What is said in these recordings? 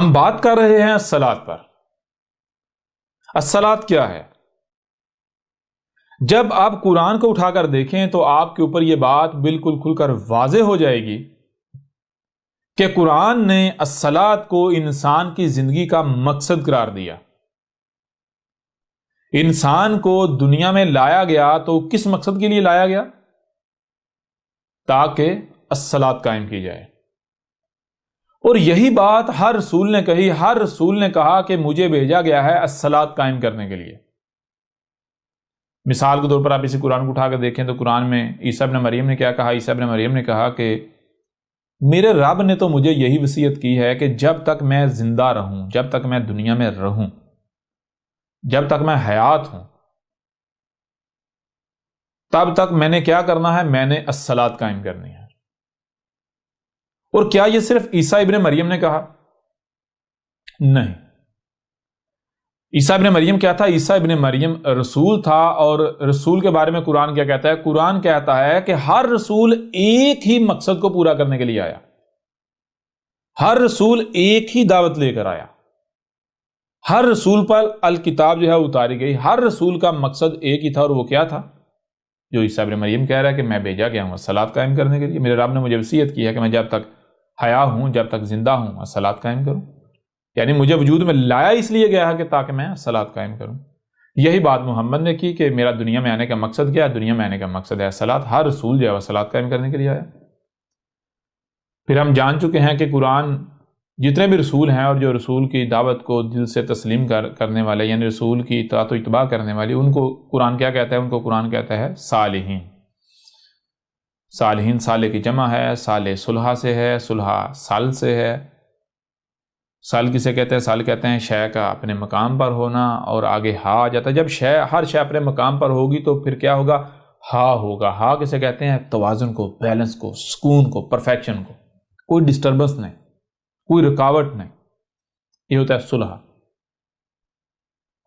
ہم بات کر رہے ہیں الصلاۃ پر۔ الصلاۃ کیا ہے؟ جب آپ قرآن کو اٹھا کر دیکھیں تو آپ کے اوپر یہ بات بالکل کھل کر واضح ہو جائے گی کہ قرآن نے الصلاۃ کو انسان کی زندگی کا مقصد قرار دیا۔ انسان کو دنیا میں لایا گیا تو کس مقصد کے لیے لایا گیا؟ تاکہ الصلاۃ قائم کی جائے۔ اور یہی بات ہر رسول نے کہی، ہر رسول نے کہا کہ مجھے بھیجا گیا ہے الصلاۃ قائم کرنے کے لیے۔ مثال کے طور پر آپ اسی قرآن کو اٹھا کر دیکھیں تو قرآن میں عیسیٰ ابن مریم نے کیا کہا؟ عیسیٰ ابن مریم نے کہا کہ میرے رب نے تو مجھے یہی وصیت کی ہے کہ جب تک میں زندہ رہوں، جب تک میں دنیا میں رہوں، جب تک میں حیات ہوں، تب تک میں نے کیا کرنا ہے؟ میں نے الصلاۃ قائم کرنی ہے۔ اور کیا یہ صرف عیسیٰ ابن مریم نے کہا؟ نہیں۔ عیسیٰ ابن مریم کیا تھا؟ عیسیٰ ابن مریم رسول تھا، اور رسول کے بارے میں قرآن کیا کہتا ہے؟ قرآن کہتا ہے کہ ہر رسول ایک ہی مقصد کو پورا کرنے کے لیے آیا، ہر رسول ایک ہی دعوت لے کر آیا، ہر رسول پر الکتاب جو ہے اتاری گئی، ہر رسول کا مقصد ایک ہی تھا، اور وہ کیا تھا؟ جو عیسیٰ ابن مریم کہہ رہا ہے کہ میں بھیجا گیا ہوں الصلاۃ قائم کرنے کے لیے، میرے رب نے مجھے وصیت کی ہے کہ میں جب تک حیا ہوں، جب تک زندہ ہوں، الصلاۃ قائم کروں۔ یعنی مجھے وجود میں لایا اس لیے گیا ہے کہ تاکہ میں الصلاۃ قائم کروں۔ یہی بات محمد نے کی کہ میرا دنیا میں آنے کا مقصد کیا ہے؟ دنیا میں آنے کا مقصد ہے الصلاۃ۔ ہر رسول جو ہے الصلاۃ قائم کرنے کے لیے آیا۔ پھر ہم جان چکے ہیں کہ قرآن جتنے بھی رسول ہیں اور جو رسول کی دعوت کو دل سے تسلیم کرنے والے، یعنی رسول کی اطاعت و اتباع کرنے والے، ان کو قرآن کیا کہتا ہے؟ ان کو قرآن کہتا ہے صالحین۔ صالحین صالح کی جمع ہے، صالح صلحہ سے ہے، صلحہ سال سے ہے۔ سال کسے کہتے ہیں؟ سال کہتے ہیں شے کا اپنے مقام پر ہونا، اور آگے ہا آ جاتا ہے۔ جب ہر شے اپنے مقام پر ہوگی تو پھر کیا ہوگا؟ ہا ہوگا۔ ہا کسے کہتے ہیں؟ توازن کو، بیلنس کو، سکون کو، پرفیکشن کو، کوئی ڈسٹربنس نہیں، کوئی رکاوٹ نہیں، یہ ہوتا ہے صلح۔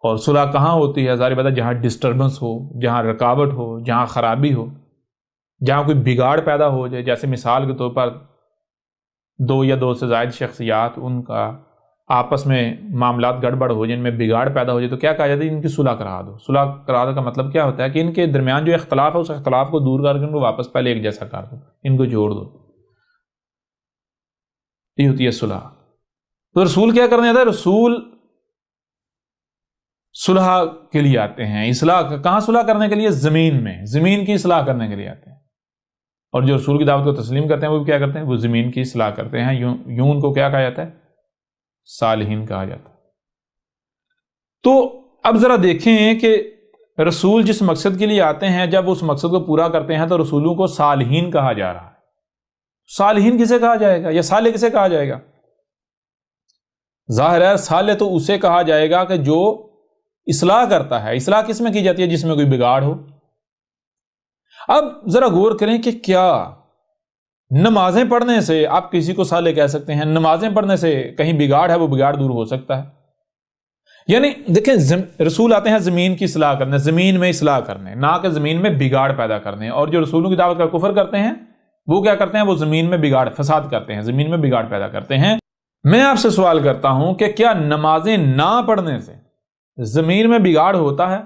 اور صلح کہاں ہوتی ہے؟ ظاہر بات ہے جہاں ڈسٹربنس ہو، جہاں رکاوٹ ہو، جہاں خرابی ہو، جہاں کوئی بگاڑ پیدا ہو جائے۔ جیسے مثال کے طور پر دو یا دو سے زائد شخصیات، ان کا آپس میں معاملات گڑبڑ ہو، جن میں بگاڑ پیدا ہو جائے تو کیا کہا جاتا ہے؟ ان کی صلح کرا دو۔ صلح کرا دو کا مطلب کیا ہوتا ہے؟ کہ ان کے درمیان جو اختلاف ہے اس اختلاف کو دور کر کے ان کو واپس پہلے ایک جیسا کر دو، ان کو جوڑ دو۔ یہ ہوتی ہے صلح۔ تو رسول کیا کرنے آتا ہے؟ رسول صلح کے لیے آتے ہیں۔ اصلاح کہاں صلح کرنے کے لیے؟ زمین میں، زمین کی اصلاح کرنے کے لیے آتے ہیں۔ اور جو رسول کی دعوت کو تسلیم کرتے ہیں وہ بھی کیا کرتے ہیں؟ وہ زمین کی اصلاح کرتے ہیں۔ یوں ان کو کیا کہا جاتا ہے؟ صالحین کہا جاتا ہے۔ تو اب ذرا دیکھیں کہ رسول جس مقصد کے لیے آتے ہیں، جب اس مقصد کو پورا کرتے ہیں تو رسولوں کو صالحین کہا جا رہا ہے۔ صالحین کسے کہا جائے گا؟ یا صالح کسے کہا جائے گا؟ ظاہر ہے صالح تو اسے کہا جائے گا کہ جو اصلاح کرتا ہے۔ اصلاح کس میں کی جاتی ہے؟ جس میں کوئی بگاڑ ہو۔ اب ذرا غور کریں کہ کیا نمازیں پڑھنے سے آپ کسی کو صالح کہہ سکتے ہیں؟ نمازیں پڑھنے سے کہیں بگاڑ ہے وہ بگاڑ دور ہو سکتا ہے؟ یعنی دیکھیں رسول آتے ہیں زمین کی اصلاح کرنے، زمین میں اصلاح کرنے، نہ کہ زمین میں بگاڑ پیدا کرنے۔ اور جو رسولوں کی دعوت کا کفر کرتے ہیں وہ کیا کرتے ہیں؟ وہ زمین میں بگاڑ، فساد کرتے ہیں، زمین میں بگاڑ پیدا کرتے ہیں۔ میں آپ سے سوال کرتا ہوں کہ کیا نمازیں نہ پڑھنے سے زمین میں بگاڑ ہوتا ہے؟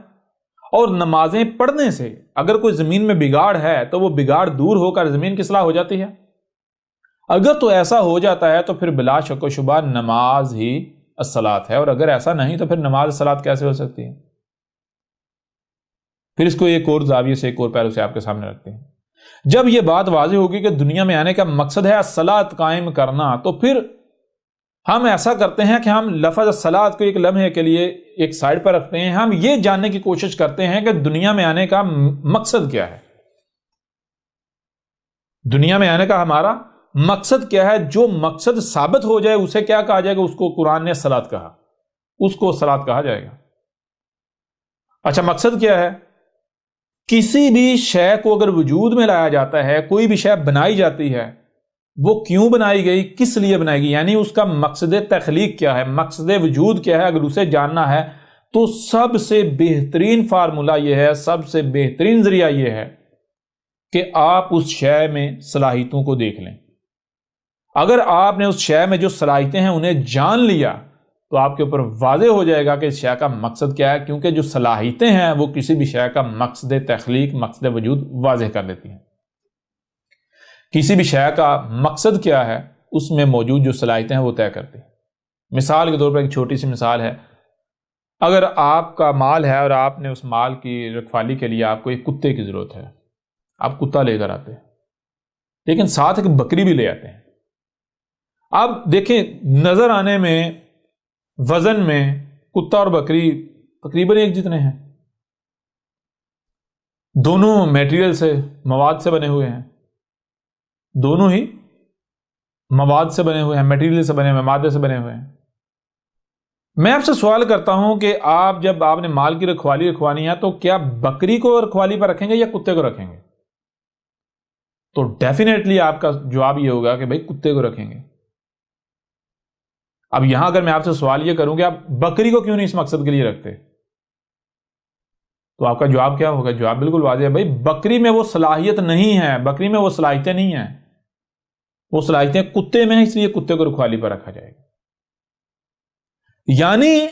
اور نمازیں پڑھنے سے اگر کوئی زمین میں بگاڑ ہے تو وہ بگاڑ دور ہو کر زمین کی اصلاح ہو جاتی ہے؟ اگر تو ایسا ہو جاتا ہے تو پھر بلا شک و شبہ نماز ہی الصلاۃ ہے، اور اگر ایسا نہیں تو پھر نماز الصلاۃ کیسے ہو سکتی ہے؟ پھر اس کو ایک اور زاویے سے، ایک اور پہلو سے آپ کے سامنے رکھتے ہیں۔ جب یہ بات واضح ہوگی کہ دنیا میں آنے کا مقصد ہے الصلاۃ قائم کرنا، تو پھر ہم ایسا کرتے ہیں کہ ہم لفظ الصلاۃ کو ایک لمحے کے لیے ایک سائڈ پر رکھتے ہیں۔ ہم یہ جاننے کی کوشش کرتے ہیں کہ دنیا میں آنے کا مقصد کیا ہے، دنیا میں آنے کا ہمارا مقصد کیا ہے۔ جو مقصد ثابت ہو جائے اسے کیا کہا جائے گا؟ اس کو قرآن نے الصلاۃ کہا، اس کو الصلاۃ کہا جائے گا۔ اچھا مقصد کیا ہے؟ کسی بھی شے کو اگر وجود میں لایا جاتا ہے، کوئی بھی شے بنائی جاتی ہے، وہ کیوں بنائی گئی، کس لیے بنائی گئی، یعنی اس کا مقصد تخلیق کیا ہے، مقصد وجود کیا ہے، اگر اسے جاننا ہے تو سب سے بہترین فارمولہ یہ ہے، سب سے بہترین ذریعہ یہ ہے کہ آپ اس شے میں صلاحیتوں کو دیکھ لیں، اگر آپ نے اس شے میں جو صلاحیتیں ہیں انہیں جان لیا تو آپ کے اوپر واضح ہو جائے گا کہ اس شے کا مقصد کیا ہے، کیونکہ جو صلاحیتیں ہیں وہ کسی بھی شے کا مقصد تخلیق، مقصد وجود واضح کر دیتی ہیں۔ کسی بھی شے کا مقصد کیا ہے اس میں موجود جو صلاحیتیں ہیں وہ طے کرتی ہیں۔ مثال کے طور پر ایک چھوٹی سی مثال ہے، اگر آپ کا مال ہے اور آپ نے اس مال کی رکھوالی کے لیے آپ کو ایک کتے کی ضرورت ہے، آپ کتا لے کر آتے ہیں، لیکن ساتھ ایک بکری بھی لے آتے ہیں۔ آپ دیکھیں نظر آنے میں، وزن میں کتا اور بکری تقریباً ایک جتنے ہیں، دونوں میٹیریل سے، مواد سے بنے ہوئے ہیں، دونوں ہی مواد سے بنے ہوئے ہیں، میٹیریل سے بنے ہوئے ہیں، مادے سے بنے ہوئے ہیں۔ میں آپ سے سوال کرتا ہوں کہ جب آپ نے مال کی رکھوالی رکھوانی ہے تو کیا بکری کو رکھوالی پر رکھیں گے یا کتے کو رکھیں گے؟ تو ڈیفینیٹلی آپ کا جواب یہ ہوگا کہ بھائی کتے کو رکھیں گے۔ اب یہاں اگر میں آپ سے سوال یہ کروں کہ آپ بکری کو کیوں نہیں اس مقصد کے لیے رکھتے، تو آپ کا جواب کیا ہوگا؟ جواب بالکل واضح ہے، بھائی بکری میں وہ صلاحیت نہیں ہے، بکری میں وہ صلاحیتیں نہیں ہیں، وہ صلاحیتیں کتے میں ہیں، اس لیے کتے کو رکھوالی پر رکھا جائے گا۔ یعنی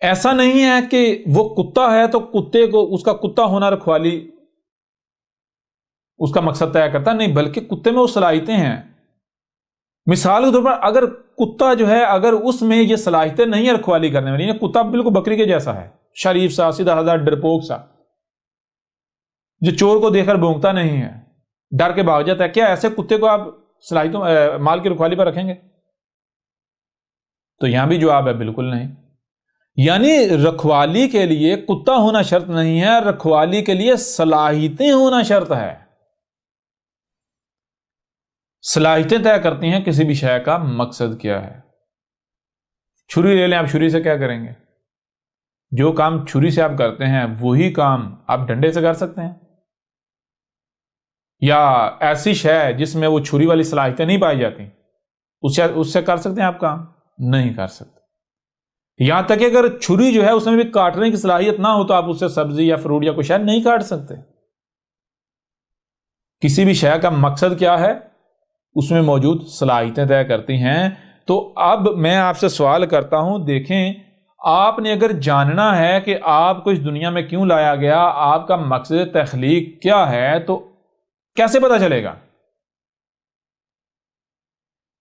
ایسا نہیں ہے کہ وہ کتا ہے تو کتے کو، اس کا کتا ہونا رکھوالی اس کا مقصد طے کرتا نہیں، بلکہ کتے میں وہ صلاحیتیں ہیں۔ مثال کے طور پر اگر کتا جو ہے، اگر اس میں یہ صلاحیتیں نہیں ہیں رکھوالی کرنے والی، کتا بالکل بکری کے جیسا ہے، شریف سا، سیدھا سادہ، ڈرپوک سا، جو چور کو دیکھ کر بھونکتا نہیں ہے، ڈر کے بھاگ جاتا ہے، کیا ایسے کتے کو آپ صلاحیتوں مال کی رکھوالی پر رکھیں گے؟ تو یہاں بھی جواب ہے بالکل نہیں۔ یعنی رکھوالی کے لیے کتا ہونا شرط نہیں ہے، رکھوالی کے لیے صلاحیتیں ہونا شرط ہے۔ صلاحیتیں طے کرتی ہیں کسی بھی شے کا مقصد کیا ہے۔ چھری لے لیں، آپ چھری سے کیا کریں گے؟ جو کام چھری سے آپ کرتے ہیں وہی کام آپ ڈنڈے سے کر سکتے ہیں؟ یا ایسی شے جس میں وہ چھری والی صلاحیتیں نہیں پائی جاتی اس سے کر سکتے ہیں آپ کام؟ نہیں کر سکتے۔ یہاں تک کہ اگر چھری جو ہے اس میں بھی کاٹنے کی صلاحیت نہ ہو تو آپ اس سے سبزی یا فروٹ یا کوئی شے نہیں کاٹ سکتے۔ کسی بھی شے کا مقصد کیا ہے اس میں موجود صلاحیتیں طے کرتی ہیں۔ تو اب میں آپ سے سوال کرتا ہوں، دیکھیں آپ نے اگر جاننا ہے کہ آپ کو اس دنیا میں کیوں لایا گیا، آپ کا مقصد تخلیق کیا ہے، تو کیسے پتا چلے گا؟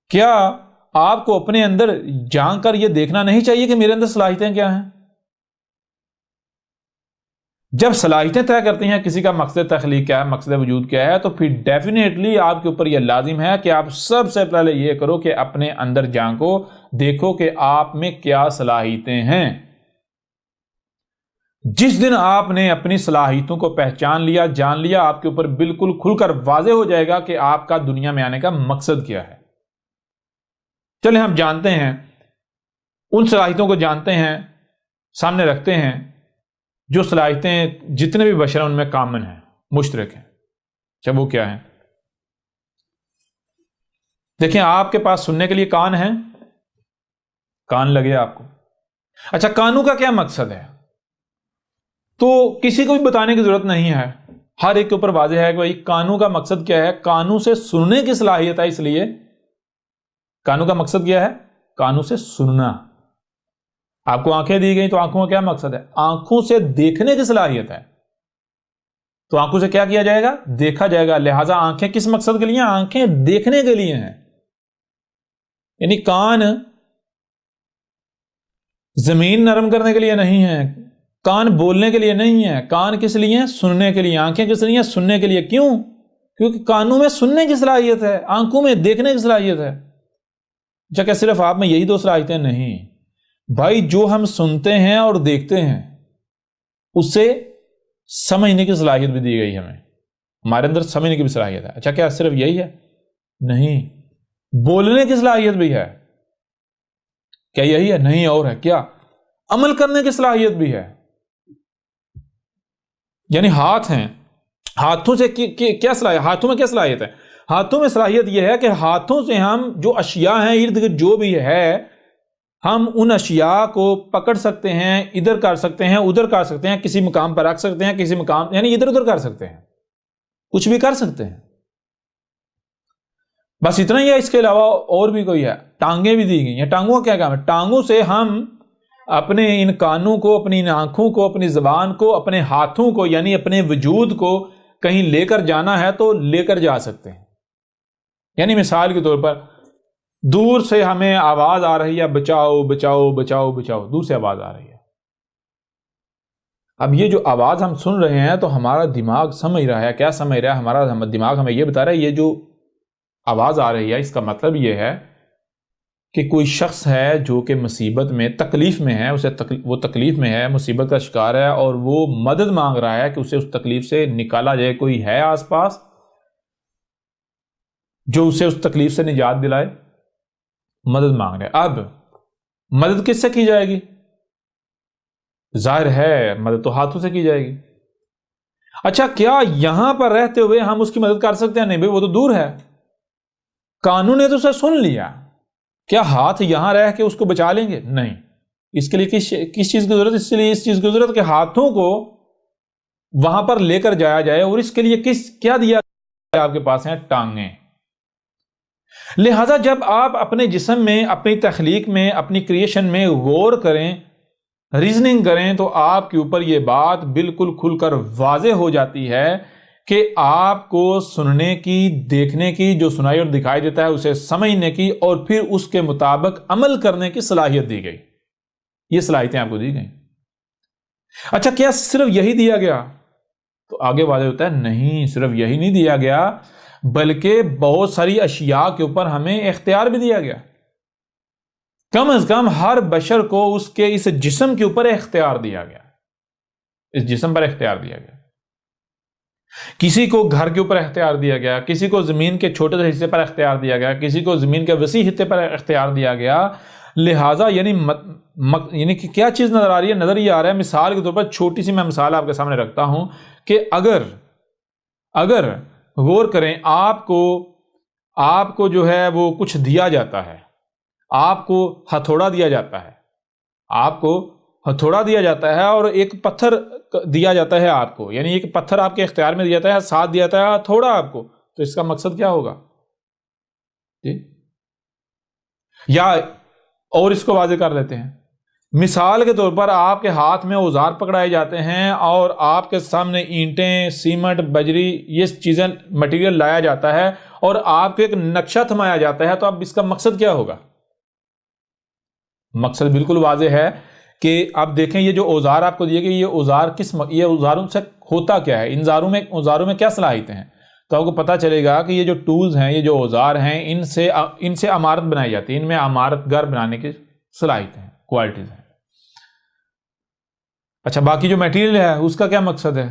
کیا آپ کو اپنے اندر جان کر یہ دیکھنا نہیں چاہیے کہ میرے اندر صلاحیتیں کیا ہیں؟ جب صلاحیتیں طے کرتی ہیں کسی کا مقصد تخلیق کیا ہے، مقصد وجود کیا ہے، تو پھر ڈیفینیٹلی آپ کے اوپر یہ لازم ہے کہ آپ سب سے پہلے یہ کرو کہ اپنے اندر جان کو دیکھو کہ آپ میں کیا صلاحیتیں ہیں۔ جس دن آپ نے اپنی صلاحیتوں کو پہچان لیا، جان لیا، آپ کے اوپر بالکل کھل کر واضح ہو جائے گا کہ آپ کا دنیا میں آنے کا مقصد کیا ہے۔ چلیں ہم جانتے ہیں، ان صلاحیتوں کو جانتے ہیں، سامنے رکھتے ہیں جو صلاحیتیں جتنے بھی بشر ہیں ان میں کامن ہیں، مشترک ہیں۔ اچھا وہ کیا ہیں؟ دیکھیں آپ کے پاس سننے کے لیے کان ہیں، کان لگے آپ کو۔ اچھا کانوں کا کیا مقصد ہے؟ تو کسی کو بھی بتانے کی ضرورت نہیں ہے، ہر ایک کے اوپر واضح ہے کہ بھائی کانوں کا مقصد کیا ہے۔ کانوں سے سننے کی صلاحیت ہے، اس لیے کانوں کا مقصد کیا ہے؟ کانوں سے سننا۔ آپ کو آنکھیں دی گئی تو آنکھوں کا کیا مقصد ہے؟ آنکھوں سے دیکھنے کی صلاحیت ہے، تو آنکھوں سے کیا کیا جائے گا؟ دیکھا جائے گا۔ لہذا آنکھیں کس مقصد کے لیے؟ آنکھیں دیکھنے کے لیے ہیں۔ یعنی کان زمین نرم کرنے کے لیے نہیں ہے، کان بولنے کے لیے نہیں ہے، کان کس لیے؟ سننے کے لیے۔ آنکھیں کس لیے؟ سننے کے لیے۔ کیوں؟ کیونکہ کانوں میں سننے کی صلاحیت ہے، آنکھوں میں دیکھنے کی صلاحیت ہے۔ کیا صرف آپ میں یہی دو صلاحیتیں؟ نہیں بھائی، جو ہم سنتے ہیں اور دیکھتے ہیں اس سے سمجھنے کی صلاحیت بھی دی گئی ہمیں، ہمارے اندر سمجھنے کی بھی صلاحیت ہے۔ اچھا کیا صرف یہی ہے؟ نہیں، بولنے کی صلاحیت بھی ہے۔ کیا یہی ہے؟ نہیں، اور ہے کیا؟ عمل کرنے کی صلاحیت بھی ہے۔ یعنی ہاتھ ہیں، ہاتھوں سے کیا صلاحیت؟ ہاتھوں میں کیا صلاحیت ہے؟ ہاتھوں میں صلاحیت یہ ہے کہ ہاتھوں سے ہم جو اشیاء ہیں ارد گرد جو بھی ہے، ہم ان اشیاء کو پکڑ سکتے ہیں، ادھر کر سکتے ہیں، ادھر کر سکتے ہیں، کسی مقام پر رکھ سکتے ہیں، کسی مقام یعنی ادھر ادھر کر سکتے ہیں، کچھ بھی کر سکتے ہیں۔ بس اتنا ہی ہے، اس کے علاوہ اور بھی کوئی ہے؟ ٹانگیں بھی دی گئی ہیں۔ ٹانگوں کا کیا کام ہے؟ ٹانگوں سے ہم اپنے ان کانوں کو، اپنی ان آنکھوں کو، اپنی زبان کو، اپنے ہاتھوں کو، یعنی اپنے وجود کو کہیں لے کر جانا ہے تو لے کر جا سکتے ہیں۔ یعنی مثال کے طور پر دور سے ہمیں آواز آ رہی ہے، بچاؤ بچاؤ بچاؤ بچاؤ، دور سے آواز آ رہی ہے۔ اب یہ جو آواز ہم سن رہے ہیں تو ہمارا دماغ سمجھ رہا ہے، کیا سمجھ رہا ہے؟ ہمارا دماغ ہمیں یہ بتا رہا ہے یہ جو آواز آ رہی ہے اس کا مطلب یہ ہے کہ کوئی شخص ہے جو کہ مصیبت میں، تکلیف میں ہے، وہ تکلیف میں ہے، مصیبت کا شکار ہے، اور وہ مدد مانگ رہا ہے کہ اسے اس تکلیف سے نکالا جائے۔ کوئی ہے آس پاس جو اسے اس تکلیف سے نجات دلائے؟ مدد مانگ رہے۔ اب مدد کس سے کی جائے گی؟ ظاہر ہے مدد تو ہاتھوں سے کی جائے گی۔ اچھا، کیا یہاں پر رہتے ہوئے ہم اس کی مدد کر سکتے ہیں؟ نہیں بھائی، وہ تو دور ہے، کانوں نے تو اسے سن لیا۔ کیا ہاتھ یہاں رہ کے اس کو بچا لیں گے؟ نہیں۔ اس کے لیے کس چیز کی ضرورت؟ اس کے لیے اس چیز کی ضرورت کہ ہاتھوں کو وہاں پر لے کر جایا جائے، اور اس کے لیے کیا دیا آپ کے پاس ہیں؟ ٹانگیں۔ لہذا جب آپ اپنے جسم میں، اپنی تخلیق میں، اپنی کریشن میں غور کریں، ریزننگ کریں، تو آپ کے اوپر یہ بات بالکل کھل کر واضح ہو جاتی ہے کہ آپ کو سننے کی، دیکھنے کی، جو سنائی اور دکھائی دیتا ہے اسے سمجھنے کی، اور پھر اس کے مطابق عمل کرنے کی صلاحیت دی گئی۔ یہ صلاحیتیں آپ کو دی گئیں۔ اچھا، کیا صرف یہی دیا گیا؟ تو آگے واضح ہوتا ہے نہیں، صرف یہی نہیں دیا گیا، بلکہ بہت ساری اشیاء کے اوپر ہمیں اختیار بھی دیا گیا۔ کم از کم ہر بشر کو اس کے اس جسم کے اوپر اختیار دیا گیا، اس جسم پر اختیار دیا گیا۔ کسی کو گھر کے اوپر اختیار دیا گیا، کسی کو زمین کے چھوٹے سے حصے پر اختیار دیا گیا، کسی کو زمین کے وسیع حصے پر اختیار دیا گیا۔ لہٰذا یعنی کہ کیا چیز نظر آ رہی ہے؟ نظر یہ آ رہا ہے، مثال کے طور پر چھوٹی سی میں مثال آپ کے سامنے رکھتا ہوں کہ اگر غور کریں، آپ کو جو ہے وہ کچھ دیا جاتا ہے، آپ کو ہتھوڑا دیا جاتا ہے، آپ کو ہتھوڑا دیا جاتا ہے، اور ایک پتھر دیا جاتا ہے آپ کو، یعنی ایک پتھر آپ کے اختیار میں دیا جاتا ہے، ساتھ دیا جاتا ہے ہتھوڑا آپ کو، تو اس کا مقصد کیا ہوگا؟ یا اور اس کو واضح کر لیتے ہیں، مثال کے طور پر آپ کے ہاتھ میں اوزار پکڑائے جاتے ہیں، اور آپ کے سامنے اینٹیں، سیمنٹ، بجری، یہ چیزیں، مٹیریل لایا جاتا ہے، اور آپ کو ایک نقشہ تھمایا جاتا ہے، تو اب اس کا مقصد کیا ہوگا؟ مقصد بالکل واضح ہے کہ اب دیکھیں یہ جو اوزار آپ کو دیے گئے، یہ اوزار یہ اوزاروں سے ہوتا کیا ہے؟ اوزاروں میں کیا صلاحیتیں ہیں؟ تو آپ کو پتا چلے گا کہ یہ جو ٹولز ہیں، یہ جو اوزار ہیں، ان سے عمارت بنائی جاتی ہے، ان میں عمارت گھر بنانے کی صلاحیتیں ہیں، کوالٹیز ہیں۔ اچھا، باقی جو میٹیریل ہے اس کا کیا مقصد ہے؟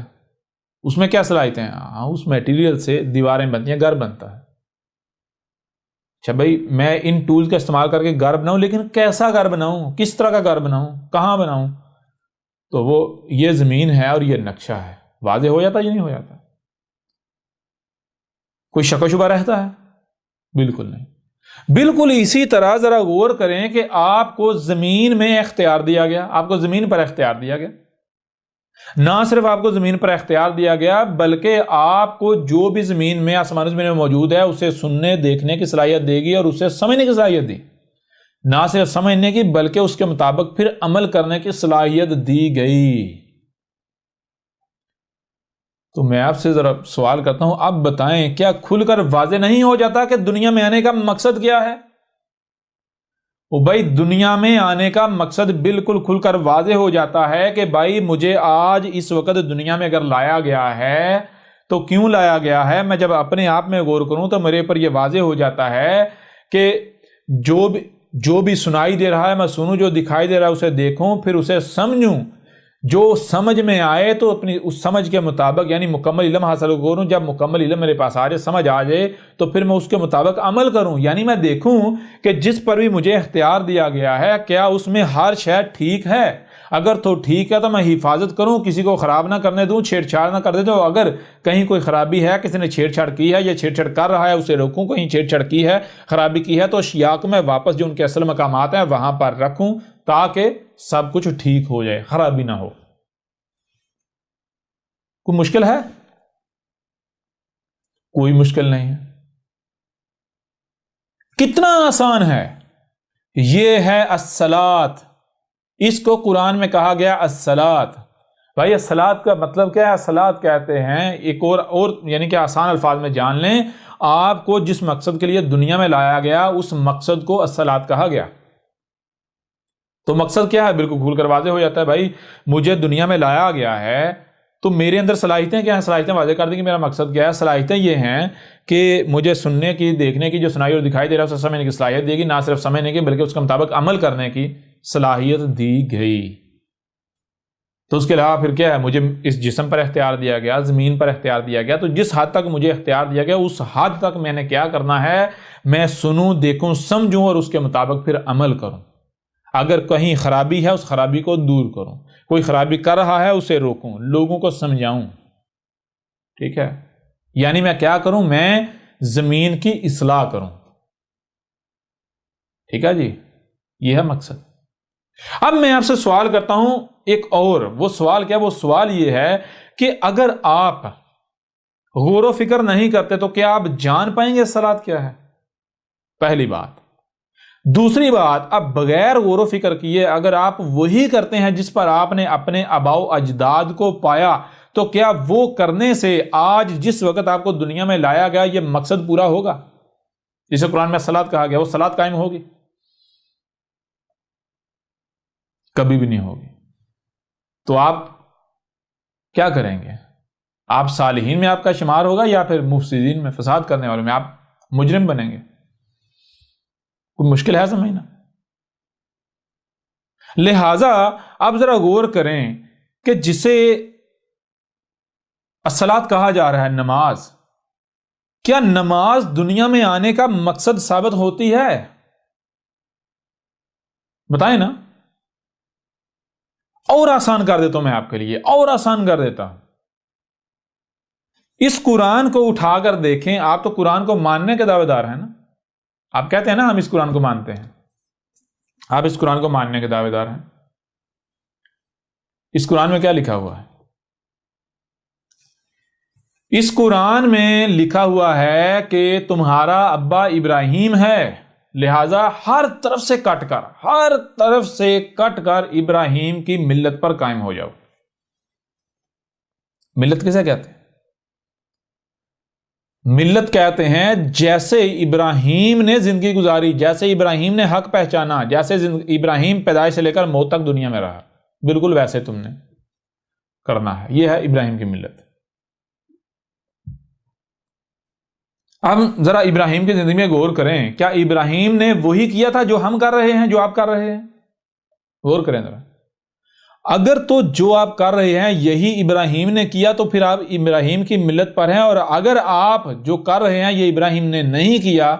اس میں کیا صلاحیتیں ہیں؟ اس میٹیریل سے دیواریں بنتی ہیں، گھر بنتا ہے۔ اچھا بھائی، میں ان ٹولز کا استعمال کر کے گھر بناؤں، لیکن کیسا گھر بناؤں؟ کس طرح کا گھر بناؤں؟ کہاں بناؤں؟ تو وہ یہ زمین ہے اور یہ نقشہ ہے، واضح ہو جاتا یا نہیں ہو جاتا؟ کوئی شک و شبہ رہتا ہے؟ بالکل نہیں۔ بالکل اسی طرح ذرا غور کریں کہ آپ کو زمین میں اختیار دیا گیا، آپ کو زمین پر اختیار دیا گیا۔ نہ صرف آپ کو زمین پر اختیار دیا گیا، بلکہ آپ کو جو بھی زمین میں، آسمان زمین میں موجود ہے، اسے سننے، دیکھنے کی صلاحیت دے گی، اور اسے سمجھنے کی صلاحیت دی۔ نہ صرف سمجھنے کی بلکہ اس کے مطابق پھر عمل کرنے کی صلاحیت دی گئی۔ تو میں آپ سے ذرا سوال کرتا ہوں، اب بتائیں کیا کھل کر واضح نہیں ہو جاتا کہ دنیا میں آنے کا مقصد کیا ہے؟ بھائی دنیا میں آنے کا مقصد بالکل کھل کر واضح ہو جاتا ہے کہ بھائی مجھے آج اس وقت دنیا میں اگر لایا گیا ہے تو کیوں لایا گیا ہے؟ میں جب اپنے آپ میں غور کروں تو میرے پر یہ واضح ہو جاتا ہے کہ جو بھی سنائی دے رہا ہے میں سنوں، جو دکھائی دے رہا ہے اسے دیکھوں، پھر اسے سمجھوں، جو سمجھ میں آئے تو اپنی اس سمجھ کے مطابق یعنی مکمل علم حاصل کروں۔ جب مکمل علم میرے پاس آ جائے، سمجھ آ جائے، تو پھر میں اس کے مطابق عمل کروں، یعنی میں دیکھوں کہ جس پر بھی مجھے اختیار دیا گیا ہے کیا اس میں ہر شے ٹھیک ہے۔ اگر تو ٹھیک ہے تو میں حفاظت کروں، کسی کو خراب نہ کرنے دوں، چھیڑ چھاڑ نہ کر دے دوں۔ اگر کہیں کوئی خرابی ہے، کسی نے چھیڑ چھاڑ کی ہے یا چھیڑ چھاڑ کر رہا ہے، اسے روکوں، کہیں چھیڑ چھاڑ کی ہے، خرابی کی ہے، تو اشیاء کو میں واپس جو ان کے اصل مقامات ہیں وہاں پر رکھوں تاکہ سب کچھ ٹھیک ہو جائے، خرابی نہ ہو۔ کوئی مشکل ہے؟ کوئی مشکل نہیں ہے۔ کتنا آسان ہے. یہ ہے الصلاۃ. اس کو قرآن میں کہا گیا الصلاۃ. بھائی الصلاۃ کا مطلب کیا ہے؟ الصلاۃ کہتے ہیں ایک اور یعنی کہ آسان الفاظ میں جان لیں، آپ کو جس مقصد کے لیے دنیا میں لایا گیا اس مقصد کو الصلاۃ کہا گیا. تو مقصد کیا ہے؟ بالکل کھول کر واضح ہو جاتا ہے. بھائی مجھے دنیا میں لایا گیا ہے تو میرے اندر صلاحیتیں کیا ہیں؟ صلاحیتیں واضح کر دیں کہ میرا مقصد کیا ہے. صلاحیتیں یہ ہیں کہ مجھے سننے کی، دیکھنے کی جو سنائی اور دکھائی دے رہا ہے اسے سمجھنے کی صلاحیت دی گئی، نہ صرف سمجھنے کی بلکہ اس کے مطابق عمل کرنے کی صلاحیت دی گئی. تو اس کے علاوہ پھر کیا ہے؟ مجھے اس جسم پر اختیار دیا گیا، زمین پر اختیار دیا گیا، تو جس حد تک مجھے اختیار دیا گیا اس حد تک میں نے کیا کرنا ہے؟ میں سنوں، دیکھوں، سمجھوں اور اس کے مطابق پھر عمل کروں. اگر کہیں خرابی ہے اس خرابی کو دور کروں، کوئی خرابی کر رہا ہے اسے روکوں، لوگوں کو سمجھاؤں. ٹھیک ہے؟ یعنی میں کیا کروں؟ میں زمین کی اصلاح کروں. ٹھیک ہے جی، یہ ہے مقصد. اب میں آپ سے سوال کرتا ہوں ایک اور. وہ سوال کیا؟ وہ سوال یہ ہے کہ اگر آپ غور و فکر نہیں کرتے تو کیا آپ جان پائیں گے صلاۃ کیا ہے؟ پہلی بات. دوسری بات، اب بغیر غور و فکر کیے اگر آپ وہی کرتے ہیں جس پر آپ نے اپنے آباء و اجداد کو پایا تو کیا وہ کرنے سے آج جس وقت آپ کو دنیا میں لایا گیا یہ مقصد پورا ہوگا جسے قرآن میں صلاۃ کہا گیا؟ وہ صلاۃ قائم ہوگی؟ کبھی بھی نہیں ہوگی. تو آپ کیا کریں گے؟ آپ صالحین میں آپ کا شمار ہوگا یا پھر مفسدین میں، فساد کرنے والوں میں آپ مجرم بنیں گے؟ کوئی مشکل ہے سمجھنا؟ لہذا آپ ذرا غور کریں کہ جسے الصلاۃ کہا جا رہا ہے، نماز، کیا نماز دنیا میں آنے کا مقصد ثابت ہوتی ہے؟ بتائیں نا. اور آسان کر دیتا ہوں میں آپ کے لیے، اور آسان کر دیتا ہوں. اس قرآن کو اٹھا کر دیکھیں. آپ تو قرآن کو ماننے کے دعوے دار ہیں نا. آپ کہتے ہیں نا ہم اس قرآن کو مانتے ہیں. آپ اس قرآن کو ماننے کے دعوے دار ہیں. اس قرآن میں کیا لکھا ہوا ہے؟ اس قرآن میں لکھا ہوا ہے کہ تمہارا ابا ابراہیم ہے، لہذا ہر طرف سے کٹ کر ابراہیم کی ملت پر قائم ہو جاؤ. ملت کسے کہتے ہیں؟ ملت کہتے ہیں جیسے ابراہیم نے زندگی گزاری، جیسے ابراہیم نے حق پہچانا، جیسے ابراہیم پیدائش سے لے کر موت تک دنیا میں رہا، بالکل ویسے تم نے کرنا ہے. یہ ہے ابراہیم کی ملت. اب ذرا ابراہیم کی زندگی میں غور کریں. کیا ابراہیم نے وہی کیا تھا جو ہم کر رہے ہیں، جو آپ کر رہے ہیں؟ غور کریں ذرا. اگر تو جو آپ کر رہے ہیں یہی ابراہیم نے کیا تو پھر آپ ابراہیم کی ملت پر ہیں، اور اگر آپ جو کر رہے ہیں یہ ابراہیم نے نہیں کیا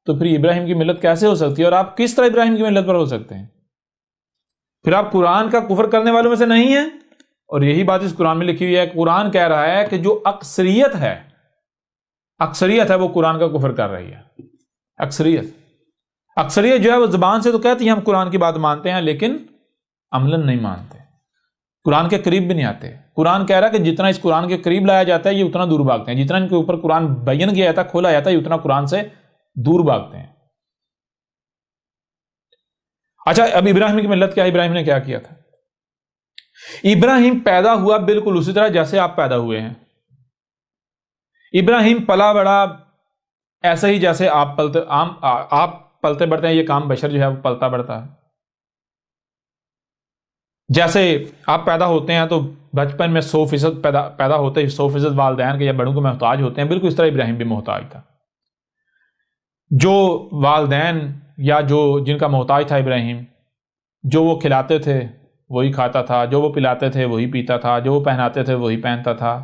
تو پھر ابراہیم کی ملت کیسے ہو سکتی ہے؟ اور آپ کس طرح ابراہیم کی ملت پر ہو سکتے ہیں؟ پھر آپ قرآن کا کفر کرنے والوں میں سے نہیں ہیں. اور یہی بات اس قرآن میں لکھی ہوئی ہے. قرآن کہہ رہا ہے کہ جو اکثریت ہے وہ قرآن کا کفر کر رہی ہے. اکثریت جو ہے وہ زبان سے تو کہتی ہے ہم قرآن کی بات مانتے ہیں لیکن عملاً نہیں مانتے، قرآن کے قریب بھی نہیں آتے. قرآن کہہ رہا ہے کہ جتنا اس قرآن کے قریب لایا جاتا ہے یہ اتنا دور بھاگتے ہیں، جتنا ان کے اوپر قرآن بیان کیا جاتا ہے، کھولا جاتا ہے، یہ اتنا قرآن سے دور بھاگتے ہیں. اچھا، اب ابراہیم کی ملت کیا؟ ابراہیم نے کیا کیا تھا؟ ابراہیم پیدا ہوا بالکل اسی طرح جیسے آپ پیدا ہوئے ہیں. ابراہیم پلا بڑا ایسے ہی جیسے آپ پلتے بڑھتے ہیں. یہ کام بشر جو ہے وہ پلتا بڑھتا ہے. جیسے آپ پیدا ہوتے ہیں تو بچپن میں 100% پیدا ہوتے ہی 100% والدین کے یا بڑوں کو محتاج ہوتے ہیں. بالکل اس طرح ابراہیم بھی محتاج تھا. جو والدین یا جن کا محتاج تھا ابراہیم، جو وہ کھلاتے تھے وہی کھاتا تھا، جو وہ پلاتے تھے وہی پیتا تھا، جو وہ پہناتے تھے وہی پہنتا تھا.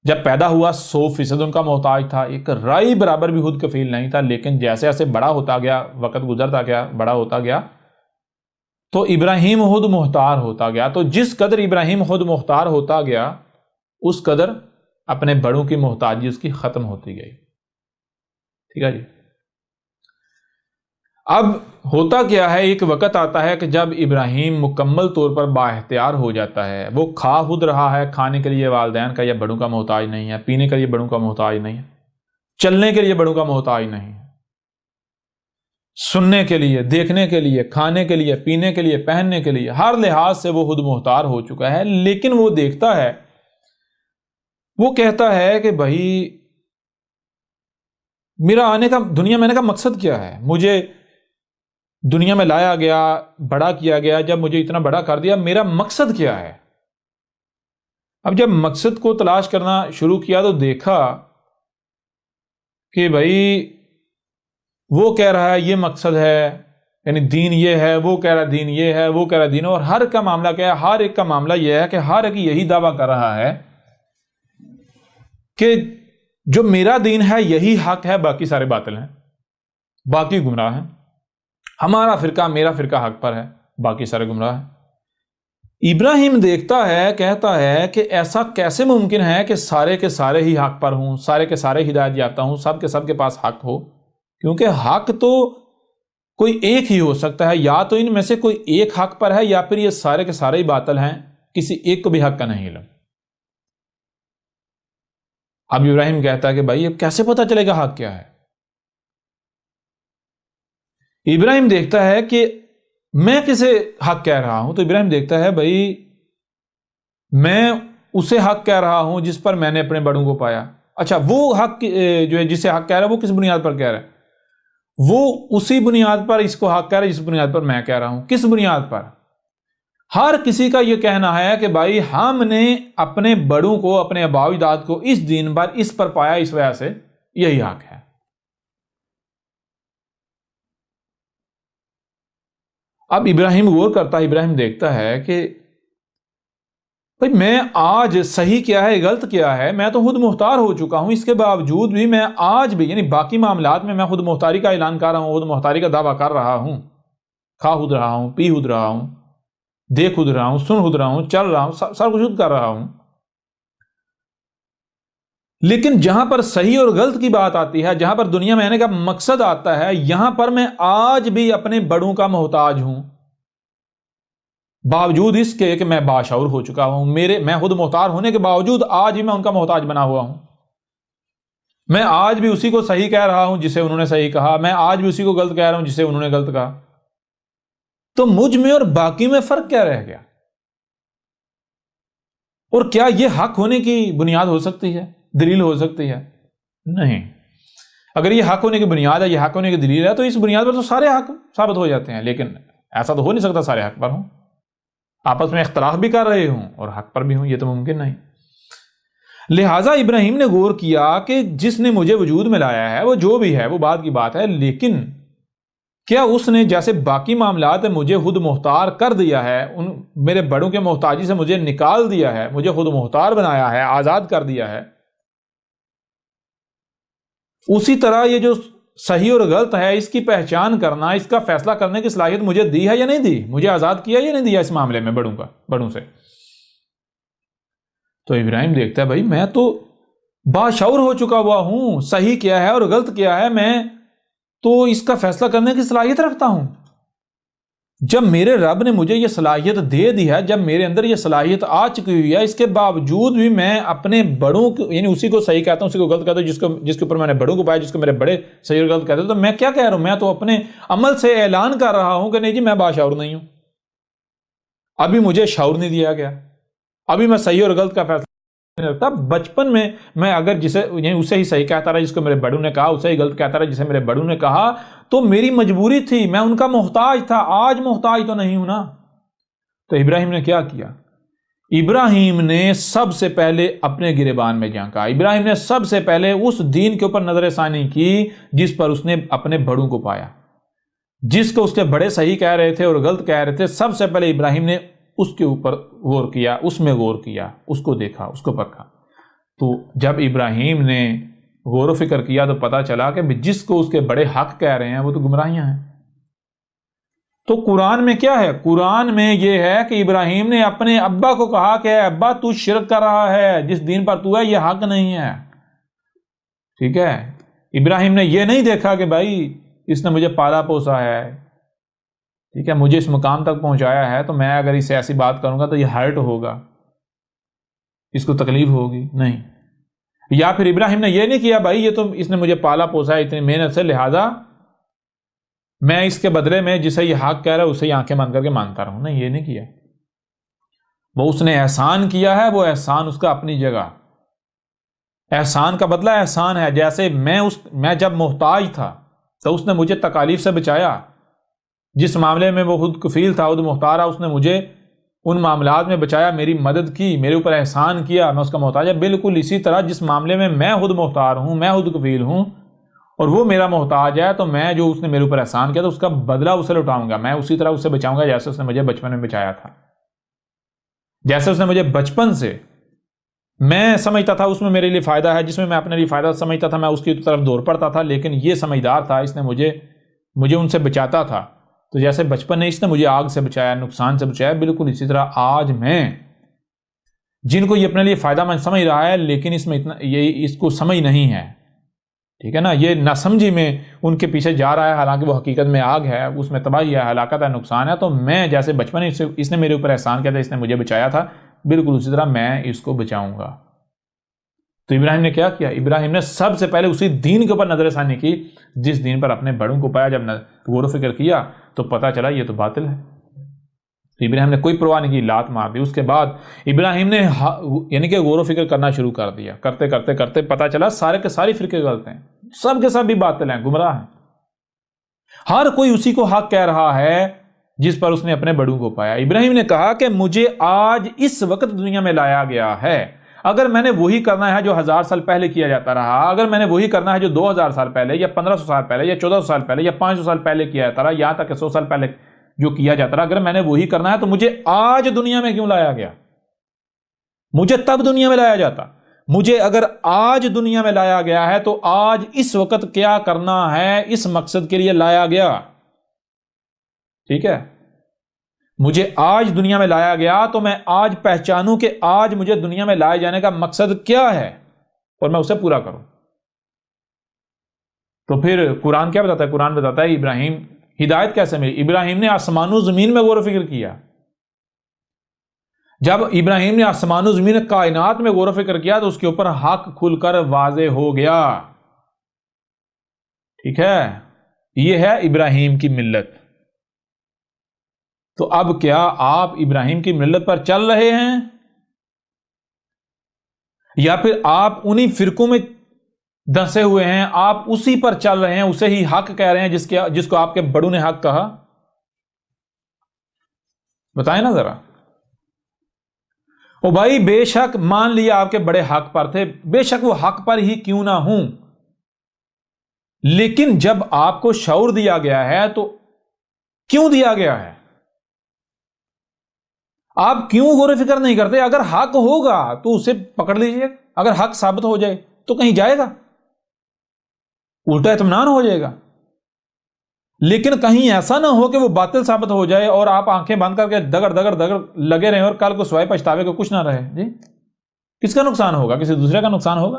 جب پیدا ہوا 100% ان کا محتاج تھا. ایک رائی برابر بھی خود کفیل نہیں تھا. لیکن جیسے جیسے بڑا ہوتا گیا، وقت گزرتا گیا، بڑا ہوتا گیا تو ابراہیم خود مختار ہوتا گیا. تو جس قدر ابراہیم خود مختار ہوتا گیا اس قدر اپنے بڑوں کی محتاجی اس کی ختم ہوتی گئی. ٹھیک ہے جی. اب ہوتا کیا ہے، ایک وقت آتا ہے کہ جب ابراہیم مکمل طور پر با اختیار ہو جاتا ہے. وہ کھا خود رہا ہے، کھانے کے لیے والدین کا یا بڑوں کا محتاج نہیں ہے، پینے کے لیے بڑوں کا محتاج نہیں ہے، چلنے کے لیے بڑوں کا محتاج نہیں ہے. سننے کے لیے، دیکھنے کے لیے، کھانے کے لیے، پینے کے لیے، پہننے کے لیے، ہر لحاظ سے وہ خود مختار ہو چکا ہے، لیکن وہ دیکھتا ہے، وہ کہتا ہے کہ بھائی میرا آنے کا دنیا میں آنے کا مقصد کیا ہے؟ مجھے دنیا میں لایا گیا، بڑا کیا گیا، جب مجھے اتنا بڑا کر دیا، میرا مقصد کیا ہے؟ اب جب مقصد کو تلاش کرنا شروع کیا تو دیکھا کہ بھائی وہ کہہ رہا ہے یہ مقصد ہے، یعنی دین یہ ہے، وہ کہہ رہا ہے دین یہ ہے، وہ کہہ رہا ہے دین، اور ہر کا معاملہ کیا ہے؟ ہر ایک کا معاملہ یہ ہے کہ ہر ایک یہی دعویٰ کر رہا ہے کہ جو میرا دین ہے یہی حق ہے، باقی سارے باطل ہیں، باقی گمراہ ہیں، ہمارا فرقہ، میرا فرقہ حق پر ہے، باقی سارے گمراہ ہیں۔ ابراہیم دیکھتا ہے، کہتا ہے کہ ایسا کیسے ممکن ہے کہ سارے کے سارے ہی حق پر ہوں، سارے کے سارے ہدایت یافتہ ہوں، سب کے پاس حق ہو؟ کیونکہ حق تو کوئی ایک ہی ہو سکتا ہے، یا تو ان میں سے کوئی ایک حق پر ہے، یا پھر یہ سارے کے سارے ہی باطل ہیں، کسی ایک کو بھی حق کا نہیں علم۔ اب ابراہیم کہتا ہے کہ بھائی اب کیسے پتہ چلے گا حق کیا ہے؟ ابراہیم دیکھتا ہے کہ میں کسے حق کہہ رہا ہوں، تو ابراہیم دیکھتا ہے بھائی میں اسے حق کہہ رہا ہوں جس پر میں نے اپنے بڑوں کو پایا۔ اچھا، وہ حق جو ہے جسے حق کہہ رہا ہے وہ کس بنیاد پر کہہ رہا ہے؟ وہ اسی بنیاد پر اس کو حق کہہ رہا ہے جس بنیاد پر میں کہہ رہا ہوں۔ کس بنیاد پر؟ ہر کسی کا یہ کہنا ہے کہ بھائی ہم نے اپنے بڑوں کو، اپنے آباء و اجداد کو اس دین پر، اس پر پایا، اس وجہ سے یہی حق ہے۔ اب ابراہیم غور کرتا ہے، ابراہیم دیکھتا ہے کہ بھائی میں آج صحیح کیا ہے، غلط کیا ہے، میں تو خود مختار ہو چکا ہوں، اس کے باوجود بھی میں آج بھی، یعنی باقی معاملات میں خود مختاری کا اعلان کر رہا ہوں، خود مختاری کا دعویٰ کر رہا ہوں، کھا خود رہا ہوں، پی خود رہا ہوں، دیکھ خود رہا ہوں، سن خود رہا ہوں، چل رہا ہوں، سب کچھ خود کر رہا ہوں۔ لیکن جہاں پر صحیح اور غلط کی بات آتی ہے، جہاں پر دنیا میں آنے کا مقصد آتا ہے، یہاں پر میں آج بھی اپنے بڑوں کا محتاج ہوں، باوجود اس کے کہ میں باشعور ہو چکا ہوں، میں خود مختار ہونے کے باوجود آج بھی میں ان کا محتاج بنا ہوا ہوں۔ میں آج بھی اسی کو صحیح کہہ رہا ہوں جسے انہوں نے صحیح کہا، میں آج بھی اسی کو غلط کہہ رہا ہوں جسے انہوں نے غلط کہا۔ تو مجھ میں اور باقی میں فرق کیا رہ گیا؟ اور کیا یہ حق ہونے کی بنیاد ہو سکتی ہے، دلیل ہو سکتی ہے؟ نہیں۔ اگر یہ حق ہونے کی بنیاد ہے، یہ حق ہونے کی دلیل ہے، تو اس بنیاد پر تو سارے حق ثابت ہو جاتے ہیں، لیکن ایسا تو ہو نہیں سکتا سارے حق پر ہوں، آپس میں اختلاف بھی کر رہے ہوں اور حق پر بھی ہوں، یہ تو ممکن نہیں۔ لہٰذا ابراہیم نے غور کیا کہ جس نے مجھے وجود میں لایا ہے، وہ جو بھی ہے وہ بات کی بات ہے، لیکن کیا اس نے جیسے باقی معاملات مجھے خود مختار کر دیا ہے، میرے بڑوں کے محتاجی سے مجھے نکال دیا ہے، مجھے خود مختار بنایا ہے، آزاد کر دیا ہے، اسی طرح یہ جو صحیح اور غلط ہے اس کی پہچان کرنا، اس کا فیصلہ کرنے کی صلاحیت مجھے دی ہے یا نہیں دی؟ مجھے آزاد کیا یا نہیں دیا اس معاملے میں بڑوں سے؟ تو ابراہیم دیکھتا ہے بھائی میں تو باشعور ہو چکا ہوا ہوں، صحیح کیا ہے اور غلط کیا ہے میں تو اس کا فیصلہ کرنے کی صلاحیت رکھتا ہوں۔ جب میرے رب نے مجھے یہ صلاحیت دے دی ہے، جب میرے اندر یہ صلاحیت آ چکی ہوئی ہے، اس کے باوجود بھی میں اپنے بڑوں کو، یعنی اسی کو صحیح کہتا ہوں، اسی کو غلط کہتا ہوں، جس کے اوپر میں نے بڑوں کو پایا، جس کو میرے بڑے صحیح اور غلط کہتے ہیں، تو میں کیا کہہ رہا ہوں؟ میں تو اپنے عمل سے اعلان کر رہا ہوں کہ نہیں جی میں باشعور نہیں ہوں، ابھی مجھے شعور نہیں دیا گیا، ابھی میں صحیح اور غلط کا فیصلہ نہیں رکھتا۔ بچپن میں اگر یعنی اسے ہی صحیح کہتا رہا جس کو میرے بڑوں نے کہا، اسے ہی غلط کہتا رہا جسے میرے بڑوں نے کہا، تو میری مجبوری تھی، میں ان کا محتاج تھا، آج محتاج تو نہیں ہوں نا۔ تو ابراہیم نے کیا کیا؟ ابراہیم نے سب سے پہلے اپنے گریبان میں جھانکا، ابراہیم نے سب سے پہلے اس دین کے اوپر نظر ثانی کی جس پر اس نے اپنے بڑوں کو پایا، جس کو اس کے بڑے صحیح کہہ رہے تھے اور غلط کہہ رہے تھے، سب سے پہلے ابراہیم نے اس کے اوپر غور کیا، اس میں غور کیا، اس کو دیکھا، اس کو پرکھا۔ تو جب ابراہیم نے غور و فکر کیا تو پتا چلا کہ جس کو اس کے بڑے حق کہہ رہے ہیں وہ تو گمراہیاں ہیں۔ تو قرآن میں کیا ہے؟ قرآن میں یہ ہے کہ ابراہیم نے اپنے ابا کو کہا کہ ابا تو شرک کر رہا ہے، جس دین پر تو ہے یہ حق نہیں ہے، ٹھیک ہے؟ ابراہیم نے یہ نہیں دیکھا کہ بھائی اس نے مجھے پالا پوسا ہے، ٹھیک ہے، مجھے اس مقام تک پہنچایا ہے، تو میں اگر اسے ایسی بات کروں گا تو یہ ہرٹ ہوگا، اس کو تکلیف ہوگی، نہیں۔ یا پھر ابراہیم نے یہ نہیں کیا بھائی یہ تو اس نے مجھے پالا پوسا ہے اتنی محنت سے، لہذا میں اس کے بدلے میں جسے یہ حق کہہ رہا ہے اسے یہ آنکھیں بند کر کے مانتا رہوں. نہیں، یہ نہیں کیا. وہ اس نے احسان کیا ہے، وہ احسان اس کا اپنی جگہ. احسان کا بدلہ احسان ہے. جیسے میں جب محتاج تھا تو اس نے مجھے تکالیف سے بچایا. جس معاملے میں وہ خود کفیل تھا، خود مختار تھا، اس نے مجھے ان معاملات میں بچایا، میری مدد کی، میرے اوپر احسان کیا، میں اس کا محتاج ہے. بالکل اسی طرح جس معاملے میں میں خود مختار ہوں، میں خود کفیل ہوں اور وہ میرا محتاج ہے، تو میں جو اس نے میرے اوپر احسان کیا تو اس کا بدلہ اسے لوٹاؤں گا. میں اسی طرح اسے بچاؤں گا جیسے اس نے مجھے بچپن میں بچایا تھا. جیسے اس نے مجھے بچپن سے میں سمجھتا تھا اس میں میرے لیے فائدہ ہے، جس میں اپنے لیے فائدہ سمجھتا تھا، میں اس کی طرف دوڑ پڑتا تھا، لیکن یہ سمجھدار تھا، اس نے مجھے ان سے بچاتا تھا. تو جیسے بچپن نے اس نے مجھے آگ سے بچایا، نقصان سے بچایا، بالکل اسی طرح آج میں جن کو یہ اپنے لیے فائدہ مند سمجھ رہا ہے لیکن اس میں اس کو سمجھ نہیں ہے، ٹھیک ہے نا، یہ ناسمجھی میں ان کے پیچھے جا رہا ہے، حالانکہ وہ حقیقت میں آگ ہے، اس میں تباہی ہے، ہلاکت ہے، نقصان ہے. تو میں جیسے بچپن اس نے میرے اوپر احسان کیا تھا، اس نے مجھے بچایا تھا، بالکل اسی طرح میں اس کو بچاؤں گا. تو ابراہیم نے کیا کیا؟ ابراہیم نے سب سے پہلے اسی دین کے اوپر نظر ثانی کی جس دین پر اپنے بڑوں کو پایا. جب غور و فکر کیا تو پتا چلا یہ تو باطل ہے. تو ابراہیم نے کوئی پرواہ نہیں کی، لات مار دی. اس کے بعد ابراہیم نے یعنی کہ غور و فکر کرنا شروع کر دیا. کرتے کرتے کرتے پتا چلا سارے کے سارے فرقے غلط ہیں، سب کے سب بھی باطل ہیں، گمراہ ہیں. ہر کوئی اسی کو حق کہہ رہا ہے جس پر اس نے اپنے بڑوں کو پایا. ابراہیم نے کہا کہ مجھے آج اس وقت دنیا میں لایا گیا ہے، اگر میں نے وہی کرنا ہے جو 1000 سال پہلے کیا جاتا رہا، اگر میں نے وہی کرنا ہے جو 2000 سال پہلے یا 1500 سال پہلے یا 1400 سال پہلے یا 500 سال پہلے کیا جاتا رہا، یہاں تک کہ 100 سال پہلے جو کیا جاتا رہا، اگر میں نے وہی کرنا ہے تو مجھے آج دنیا میں کیوں لایا گیا؟ مجھے تب دنیا میں لایا جاتا. مجھے اگر آج دنیا میں لایا گیا ہے تو آج اس وقت کیا کرنا ہے، اس مقصد کے لیے لایا گیا. ٹھیک ہے، مجھے آج دنیا میں لایا گیا تو میں آج پہچانوں کہ آج مجھے دنیا میں لائے جانے کا مقصد کیا ہے اور میں اسے پورا کروں. تو پھر قرآن کیا بتاتا ہے؟ قرآن بتاتا ہے ابراہیم ہدایت کیسے ملی. ابراہیم نے آسمان و زمین میں غور و فکر کیا. جب ابراہیم نے آسمان و زمین کائنات میں غور و فکر کیا تو اس کے اوپر حق کھل کر واضح ہو گیا. ٹھیک ہے، یہ ہے ابراہیم کی ملت. تو اب کیا آپ ابراہیم کی ملت پر چل رہے ہیں یا پھر آپ انہی فرقوں میں دھنسے ہوئے ہیں؟ آپ اسی پر چل رہے ہیں، اسے ہی حق کہہ رہے ہیں جس کو آپ کے بڑوں نے حق کہا. بتائیں نا ذرا. او بھائی، بے شک مان لیا آپ کے بڑے حق پر تھے، بے شک وہ حق پر ہی کیوں نہ ہوں، لیکن جب آپ کو شعور دیا گیا ہے تو کیوں دیا گیا ہے؟ آپ کیوں غور و فکر نہیں کرتے؟ اگر حق ہوگا تو اسے پکڑ لیجئے، اگر حق ثابت ہو جائے تو کہیں جائے گا، الٹا اطمینان ہو جائے گا. لیکن کہیں ایسا نہ ہو کہ وہ باطل ثابت ہو جائے اور آپ آنکھیں بند کر کے دگڑ دگڑ دگڑ لگے رہیں اور کل کو سوائے پچھتاوے کو کچھ نہ رہے. جی، کس کا نقصان ہوگا؟ کسی دوسرے کا نقصان ہوگا.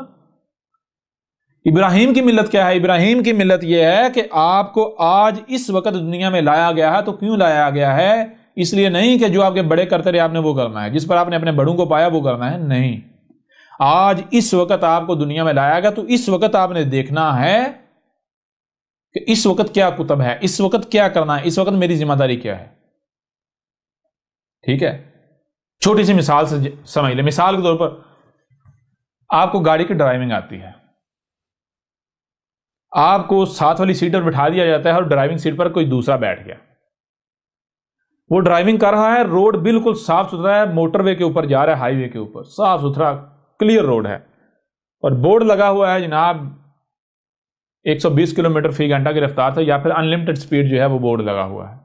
ابراہیم کی ملت کیا ہے؟ ابراہیم کی ملت یہ ہے کہ آپ کو آج اس وقت دنیا میں لایا گیا ہے. تو کیوں لایا گیا ہے؟ اس لیے نہیں کہ جو آپ کے بڑے کرتے رہے آپ نے وہ کرنا ہے، جس پر آپ نے اپنے بڑوں کو پایا وہ کرنا ہے. نہیں، آج اس وقت آپ کو دنیا میں لایا گیا تو اس وقت آپ نے دیکھنا ہے کہ اس وقت کیا کتب ہے، اس وقت کیا کرنا ہے، اس وقت میری ذمہ داری کیا ہے. ٹھیک ہے، چھوٹی سی مثال سے سمجھ لیں. مثال کے طور پر آپ کو گاڑی کی ڈرائیونگ آتی ہے، آپ کو ساتھ والی سیٹ پر بٹھا دیا جاتا ہے اور ڈرائیونگ سیٹ پر کوئی دوسرا بیٹھ گیا. وہ ڈرائیونگ کر رہا ہے، روڈ بالکل صاف ستھرا ہے، موٹر وے کے اوپر جا رہا ہے، ہائی وے کے اوپر صاف ستھرا کلیئر روڈ ہے، اور بورڈ لگا ہوا ہے جناب 120 کلومیٹر فی گھنٹہ کی رفتار سے، یا پھر انلمیٹڈ سپیڈ جو ہے وہ بورڈ لگا ہوا ہے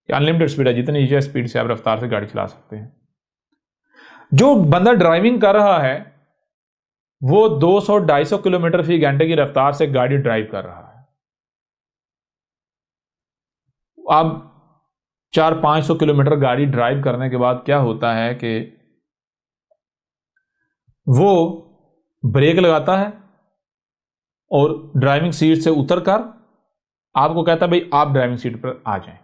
کہ انلمیٹڈ سپیڈ ہے، جتنی چاہے سپیڈ سے آپ رفتار سے گاڑی چلا سکتے ہیں. جو بندہ ڈرائیونگ کر رہا ہے وہ 200-250 کلومیٹر فی گھنٹے کی رفتار سے گاڑی ڈرائیو کر رہا ہے. اب 400-500 کلومیٹر گاڑی ڈرائیو کرنے کے بعد کیا ہوتا ہے کہ وہ بریک لگاتا ہے اور ڈرائیونگ سیٹ سے اتر کر آپ کو کہتا ہے بھئی آپ ڈرائیونگ سیٹ پر آ جائیں.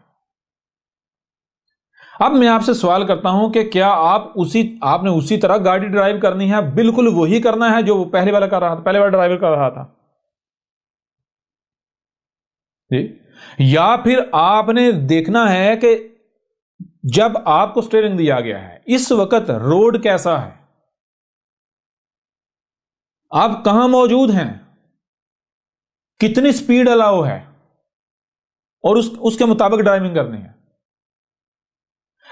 اب میں آپ سے سوال کرتا ہوں کہ کیا آپ نے اسی طرح گاڑی ڈرائیو کرنی ہے؟ بالکل وہی کرنا ہے جو وہ پہلے والا کر رہا تھا، پہلے والا ڈرائیور کر رہا تھا. جی، یا پھر آپ نے دیکھنا ہے کہ جب آپ کو اسٹیئرنگ دیا گیا ہے اس وقت روڈ کیسا ہے، آپ کہاں موجود ہیں، کتنی سپیڈ الاؤ ہے، اور اس کے مطابق ڈرائیونگ کرنی ہے۔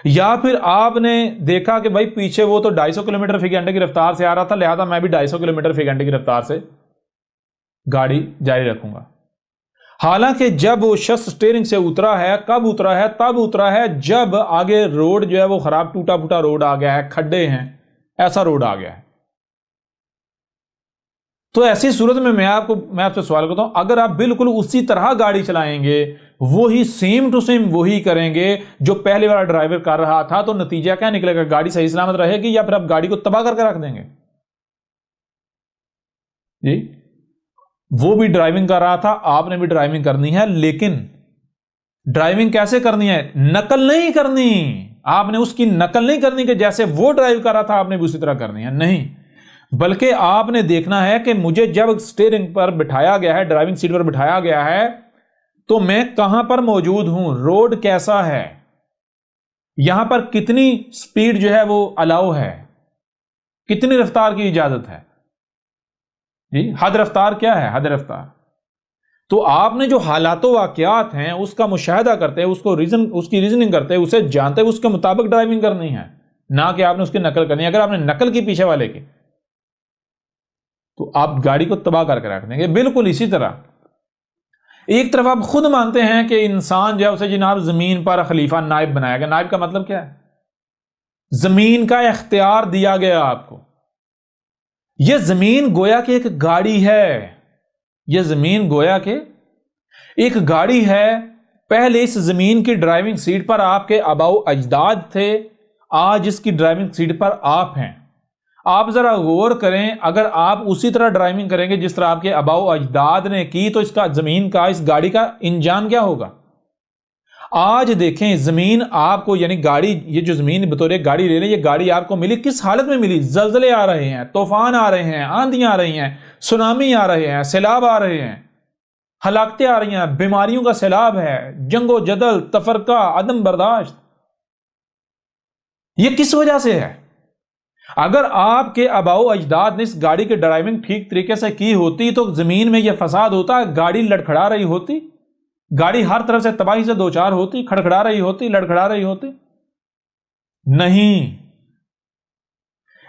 یا پھر آپ نے دیکھا کہ بھائی پیچھے وہ تو 250 کلومیٹر فی گھنٹے کی رفتار سے آ رہا تھا، لہذا میں بھی 250 کلومیٹر فی گھنٹے کی رفتار سے گاڑی جاری رکھوں گا۔ حالانکہ جب وہ شخص اسٹیئرنگ سے اترا ہے، کب اترا ہے؟ تب اترا ہے جب آگے روڈ جو ہے وہ خراب ٹوٹا پھوٹا روڈ آ گیا ہے، کھڈے ہیں، ایسا روڈ آ گیا ہے۔ تو ایسی صورت میں میں آپ سے سوال کرتا ہوں، اگر آپ بالکل اسی طرح گاڑی چلائیں گے، وہی سیم ٹو سیم وہی کریں گے جو پہلے والا ڈرائیور کر رہا تھا، تو نتیجہ کیا نکلے گا؟ گاڑی صحیح سلامت رہے گی یا پھر آپ گاڑی کو تباہ کر کے رکھ دیں گے؟ جی، وہ بھی ڈرائیونگ کر رہا تھا، آپ نے بھی ڈرائیونگ کرنی ہے، لیکن ڈرائیونگ کیسے کرنی ہے؟ نقل نہیں کرنی، آپ نے اس کی نقل نہیں کرنی کہ جیسے وہ ڈرائیو کر رہا تھا آپ نے بھی اسی طرح کرنی ہے، نہیں، بلکہ آپ نے دیکھنا ہے کہ مجھے جب اسٹیئرنگ پر بٹھایا گیا ہے، ڈرائیونگ سیٹ پر بٹھایا گیا ہے، تو میں کہاں پر موجود ہوں، روڈ کیسا ہے، یہاں پر کتنی سپیڈ جو ہے وہ الاؤ ہے، کتنی رفتار کی اجازت ہے، جی، حد رفتار کیا ہے، حد رفتار۔ تو آپ نے جو حالات و واقعات ہیں اس کا مشاہدہ کرتے، اس کی ریزننگ کرتے، اسے جانتے، اس کے مطابق ڈرائیونگ کرنی ہے، نہ کہ آپ نے اس کی نقل کرنی ہے۔ اگر آپ نے نقل کی پیچھے والے کی تو آپ گاڑی کو تباہ کر کے رکھ دیں گے۔ بالکل اسی طرح ایک طرف آپ خود مانتے ہیں کہ انسان جو ہے اسے جناب زمین پر خلیفہ نائب بنایا گیا۔ نائب کا مطلب کیا ہے؟ زمین کا اختیار دیا گیا آپ کو۔ یہ زمین گویا کہ ایک گاڑی ہے، یہ زمین گویا کہ ایک گاڑی ہے۔ پہلے اس زمین کی ڈرائیونگ سیٹ پر آپ کے آباء و اجداد تھے، آج اس کی ڈرائیونگ سیٹ پر آپ ہیں۔ آپ ذرا غور کریں، اگر آپ اسی طرح ڈرائیونگ کریں گے جس طرح آپ کے آباء و اجداد نے کی، تو اس کا زمین کا، اس گاڑی کا انجام کیا ہوگا؟ آج دیکھیں زمین آپ کو، یعنی گاڑی، یہ جو زمین بطور ایک گاڑی لے لیں، یہ گاڑی آپ کو ملی کس حالت میں ملی؟ زلزلے آ رہے ہیں، طوفان آ رہے ہیں، آندھیاں آ رہی ہیں، سونامی آ رہے ہیں، سیلاب آ رہے ہیں، ہلاکتیں آ رہی ہیں، بیماریوں کا سیلاب ہے، جنگ و جدل، تفرقہ، عدم برداشت۔ یہ کس وجہ سے ہے؟ اگر آپ کے آباء و اجداد نے اس گاڑی کی ڈرائیونگ ٹھیک طریقے سے کی ہوتی تو زمین میں یہ فساد ہوتا، گاڑی لڑکھڑا رہی ہوتی، گاڑی ہر طرف سے تباہی سے دوچار ہوتی، کھڑکھڑا رہی ہوتی، لڑکھڑا رہی ہوتی؟ نہیں۔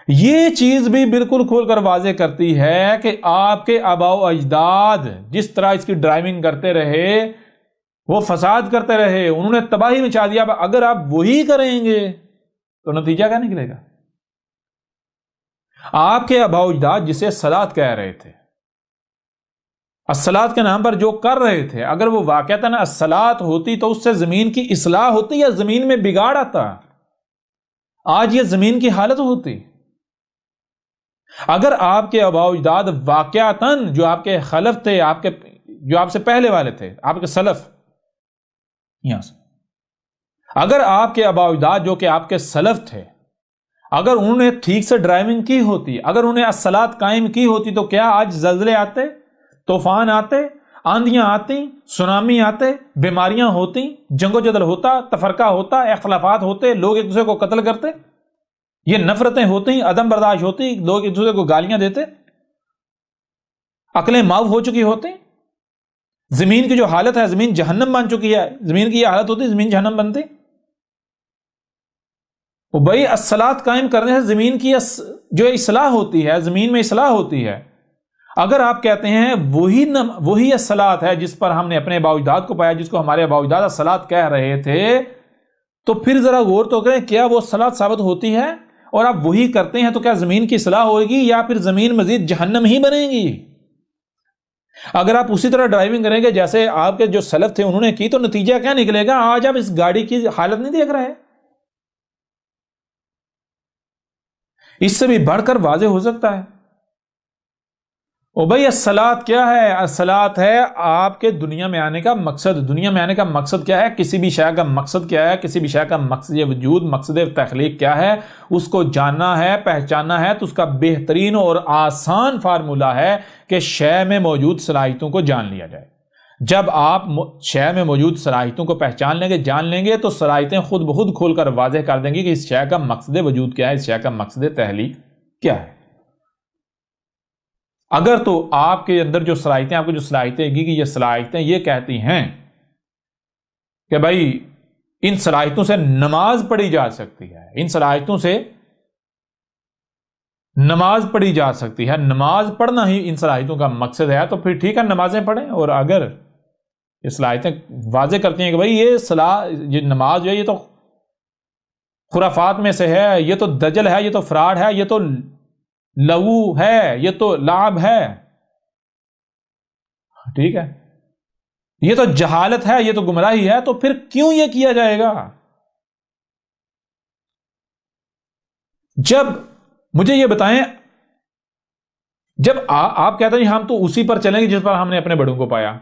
یہ چیز بھی بالکل کھول کر واضح کرتی ہے کہ آپ کے آباء و اجداد جس طرح اس کی ڈرائیونگ کرتے رہے، وہ فساد کرتے رہے، انہوں نے تباہی مچا دیا، اگر آپ وہی کریں گے تو نتیجہ کیا نکلے گا؟ آپ کے آباء و اجداد جسے الصلاۃ کہہ رہے تھے، الصلاۃ کے نام پر جو کر رہے تھے، اگر وہ واقعتاً الصلاۃ ہوتی تو اس سے زمین کی اصلاح ہوتی یا زمین میں بگاڑ آتا؟ آج یہ زمین کی حالت ہوتی۔ اگر آپ کے آباء و اجداد واقعتاً جو آپ کے خلف تھے، جو آپ سے پہلے والے تھے، آپ کے سلف، یہاں سے اگر آپ کے آباء و اجداد جو کہ آپ کے سلف تھے، اگر انہوں نے ٹھیک سے ڈرائیونگ کی ہوتی، اگر انہیں الصلاۃ قائم کی ہوتی، تو کیا آج زلزلے آتے، طوفان آتے، آندھیاں آتی، سونامی آتے، بیماریاں ہوتی، جنگ و جدل ہوتا، تفرقہ ہوتا، اختلافات ہوتے، لوگ ایک دوسرے کو قتل کرتے، یہ نفرتیں ہوتی، عدم برداشت ہوتی، لوگ ایک دوسرے کو گالیاں دیتے، عقلیں ماؤ ہو چکی ہوتی، زمین کی جو حالت ہے، زمین جہنم بن چکی ہے، زمین کی یہ حالت ہوتی، زمین جہنم بنتی۔ وہ بھائی الصلاۃ قائم کرنے سے زمین کی جو اصلاح ہوتی ہے، زمین میں اصلاح ہوتی ہے۔ اگر آپ کہتے ہیں وہی الصلاۃ ہے جس پر ہم نے اپنے آباء و اجداد کو پایا، جس کو ہمارے آباء و اجداد الصلاۃ کہہ رہے تھے، تو پھر ذرا غور تو کریں، کیا وہ الصلاۃ ثابت ہوتی ہے؟ اور آپ وہی کرتے ہیں تو کیا زمین کی اصلاح ہوگی یا پھر زمین مزید جہنم ہی بنے گی؟ اگر آپ اسی طرح ڈرائیونگ کریں گے جیسے آپ کے جو سلف تھے انہوں نے کی، تو نتیجہ کیا نکلے گا؟ آج آپ اس گاڑی کی حالت نہیں دیکھ رہے۔ اس سے بھی بڑھ کر واضح ہو سکتا ہے۔ او بھائی الصلاۃ کیا ہے؟ الصلاۃ ہے آپ کے دنیا میں آنے کا مقصد۔ دنیا میں آنے کا مقصد کیا ہے؟ کسی بھی شے کا مقصد کیا ہے؟ کسی بھی شے کا مقصد وجود، مقصد تخلیق کیا ہے؟ اس کو جاننا ہے، پہچاننا ہے، تو اس کا بہترین اور آسان فارمولہ ہے کہ شے میں موجود صلاحیتوں کو جان لیا جائے۔ جب آپ شے میں موجود صلاحیتوں کو پہچان لیں گے، جان لیں گے، تو صلاحیتیں خود بخود کھول کر واضح کر دیں گی کہ اس شے کا مقصد وجود کیا ہے، اس شے کا مقصد تحلیق کیا ہے۔ اگر تو آپ کے اندر جو صلاحیتیں، آپ کو جو صلاحیتیں گی کہ یہ صلاحیتیں یہ کہتی ہیں کہ بھائی ان صلاحیتوں سے نماز پڑھی جا سکتی ہے، ان صلاحیتوں سے نماز پڑھی جا سکتی ہے، نماز پڑھنا ہی ان صلاحیتوں کا مقصد ہے، تو پھر ٹھیک ہے نمازیں پڑھیں۔ اور اگر یہ صلاحیتیں واضح کرتی ہیں کہ بھائی یہ نماز جو ہے یہ تو خرافات میں سے ہے، یہ تو دجل ہے، یہ تو فراڈ ہے، یہ تو لغو ہے، یہ تو لعب ہے، ٹھیک ہے، یہ تو جہالت ہے، یہ تو گمراہی ہے، تو پھر کیوں یہ کیا جائے گا؟ جب مجھے یہ بتائیں، جب آپ کہتے ہیں ہم تو اسی پر چلیں گے جس پر ہم نے اپنے بڑوں کو پایا،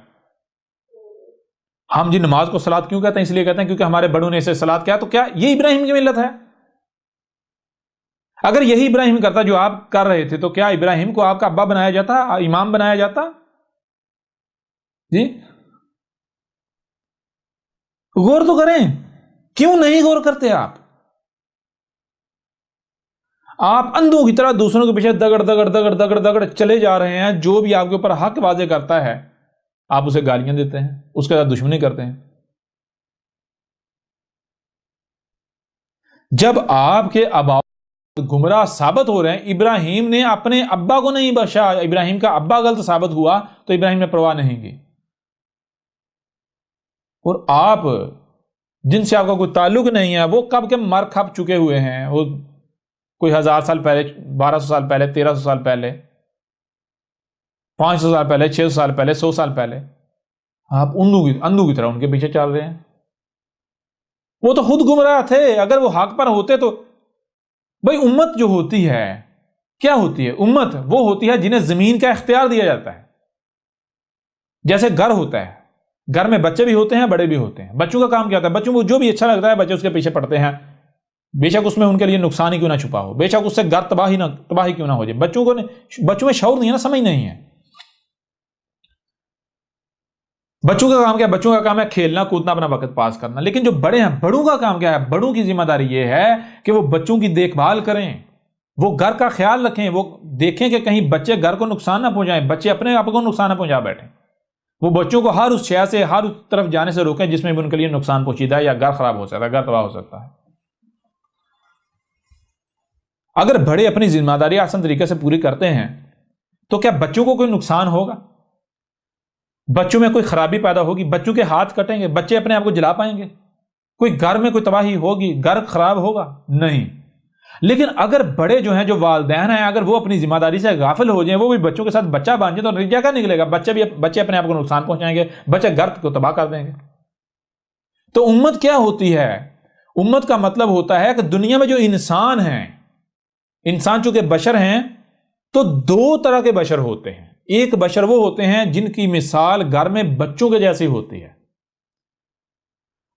ہم جی نماز کو صلاۃ کیوں کہتے ہیں؟ اس لیے کہتے ہیں کیونکہ ہمارے بڑوں نے اسے صلاۃ کیا، تو کیا یہ ابراہیم کی ملت ہے؟ اگر یہی ابراہیم کرتا جو آپ کر رہے تھے، تو کیا ابراہیم کو آپ کا ابا بنایا جاتا، امام بنایا جاتا؟ جی غور تو کریں، کیوں نہیں غور کرتے آپ اندھوں کی طرح دوسروں کے پیچھے دگڑ دگڑ دگڑ دگڑ دگڑ چلے جا رہے ہیں، جو بھی آپ کے اوپر حق واضح کرتا ہے آپ اسے گالیاں دیتے ہیں، اس کے ساتھ دشمنی کرتے ہیں۔ جب آپ کے ابا گمراہ ثابت ہو رہے ہیں، ابراہیم نے اپنے ابا کو نہیں بخشا، ابراہیم کا ابا غلط ثابت ہوا تو ابراہیم نے پرواہ نہیں کی، اور آپ جن سے آپ کا کوئی تعلق نہیں ہے وہ کب کے مر کھپ چکے ہوئے ہیں، وہ کوئی 1000 سال پہلے، 1200 سال پہلے، 1300 سال پہلے، 500 سال پہلے، 600 سال پہلے، 100 سال پہلے، آپ اندھو کی طرح ان کے پیچھے چل رہے ہیں۔ وہ تو خود گمراہ تھے، اگر وہ حق پر ہوتے تو بھائی امت جو ہوتی ہے کیا ہوتی ہے؟ امت وہ ہوتی ہے جنہیں زمین کا اختیار دیا جاتا ہے۔ جیسے گھر ہوتا ہے، گھر میں بچے بھی ہوتے ہیں، بڑے بھی ہوتے ہیں، بچوں کا کام کیا ہوتا ہے؟ بچوں کو جو بھی اچھا لگتا ہے بچے اس کے پیچھے پڑتے ہیں، بے شک اس میں ان کے لیے نقصان ہی کیوں نہ چھپا ہو، بے شک اس سے گھر تباہی کیوں نہ ہو جائے، بچوں میں شعور نہیں ہے نا، سمجھ نہیں ہے۔ بچوں کا کام کیا ہے؟ بچوں کا کام ہے کھیلنا کودنا، اپنا وقت پاس کرنا۔ لیکن جو بڑے ہیں، بڑوں کا کام کیا ہے؟ بڑوں کی ذمہ داری یہ ہے کہ وہ بچوں کی دیکھ بھال کریں، وہ گھر کا خیال رکھیں، وہ دیکھیں کہ کہیں بچے گھر کو نقصان نہ پہنچائیں، بچے اپنے آپ کو نقصان نہ پہنچا بیٹھیں، وہ بچوں کو ہر اس شے سے، ہر اس طرف جانے سے روکیں جس میں بھی ان کے لیے نقصان پہنچیدہ ہے یا گھر خراب ہو سکتا ہے، گھر تباہ ہو سکتا ہے۔ اگر بڑے اپنی ذمہ داری آسان طریقے سے پوری کرتے ہیں تو کیا بچوں کو کوئی نقصان ہوگا؟ بچوں میں کوئی خرابی پیدا ہوگی؟ بچوں کے ہاتھ کٹیں گے؟ بچے اپنے آپ کو جلا پائیں گے؟ کوئی گھر میں کوئی تباہی ہوگی؟ گھر خراب ہوگا؟ نہیں۔ لیکن اگر بڑے جو ہیں، جو والدین ہیں، اگر وہ اپنی ذمہ داری سے غافل ہو جائیں، وہ بھی بچوں کے ساتھ بچہ بن جائیں، تو نتیجہ کیا نکلے گا؟ بچے اپنے آپ کو نقصان پہنچائیں گے، بچے گھر کو تباہ کر دیں گے۔ تو امت کیا ہوتی ہے؟ امت کا مطلب ہوتا ہے کہ دنیا میں جو انسان ہیں، انسان چونکہ بشر ہیں تو دو طرح کے بشر ہوتے ہیں۔ ایک بشر وہ ہوتے ہیں جن کی مثال گھر میں بچوں کے جیسی ہوتی ہے۔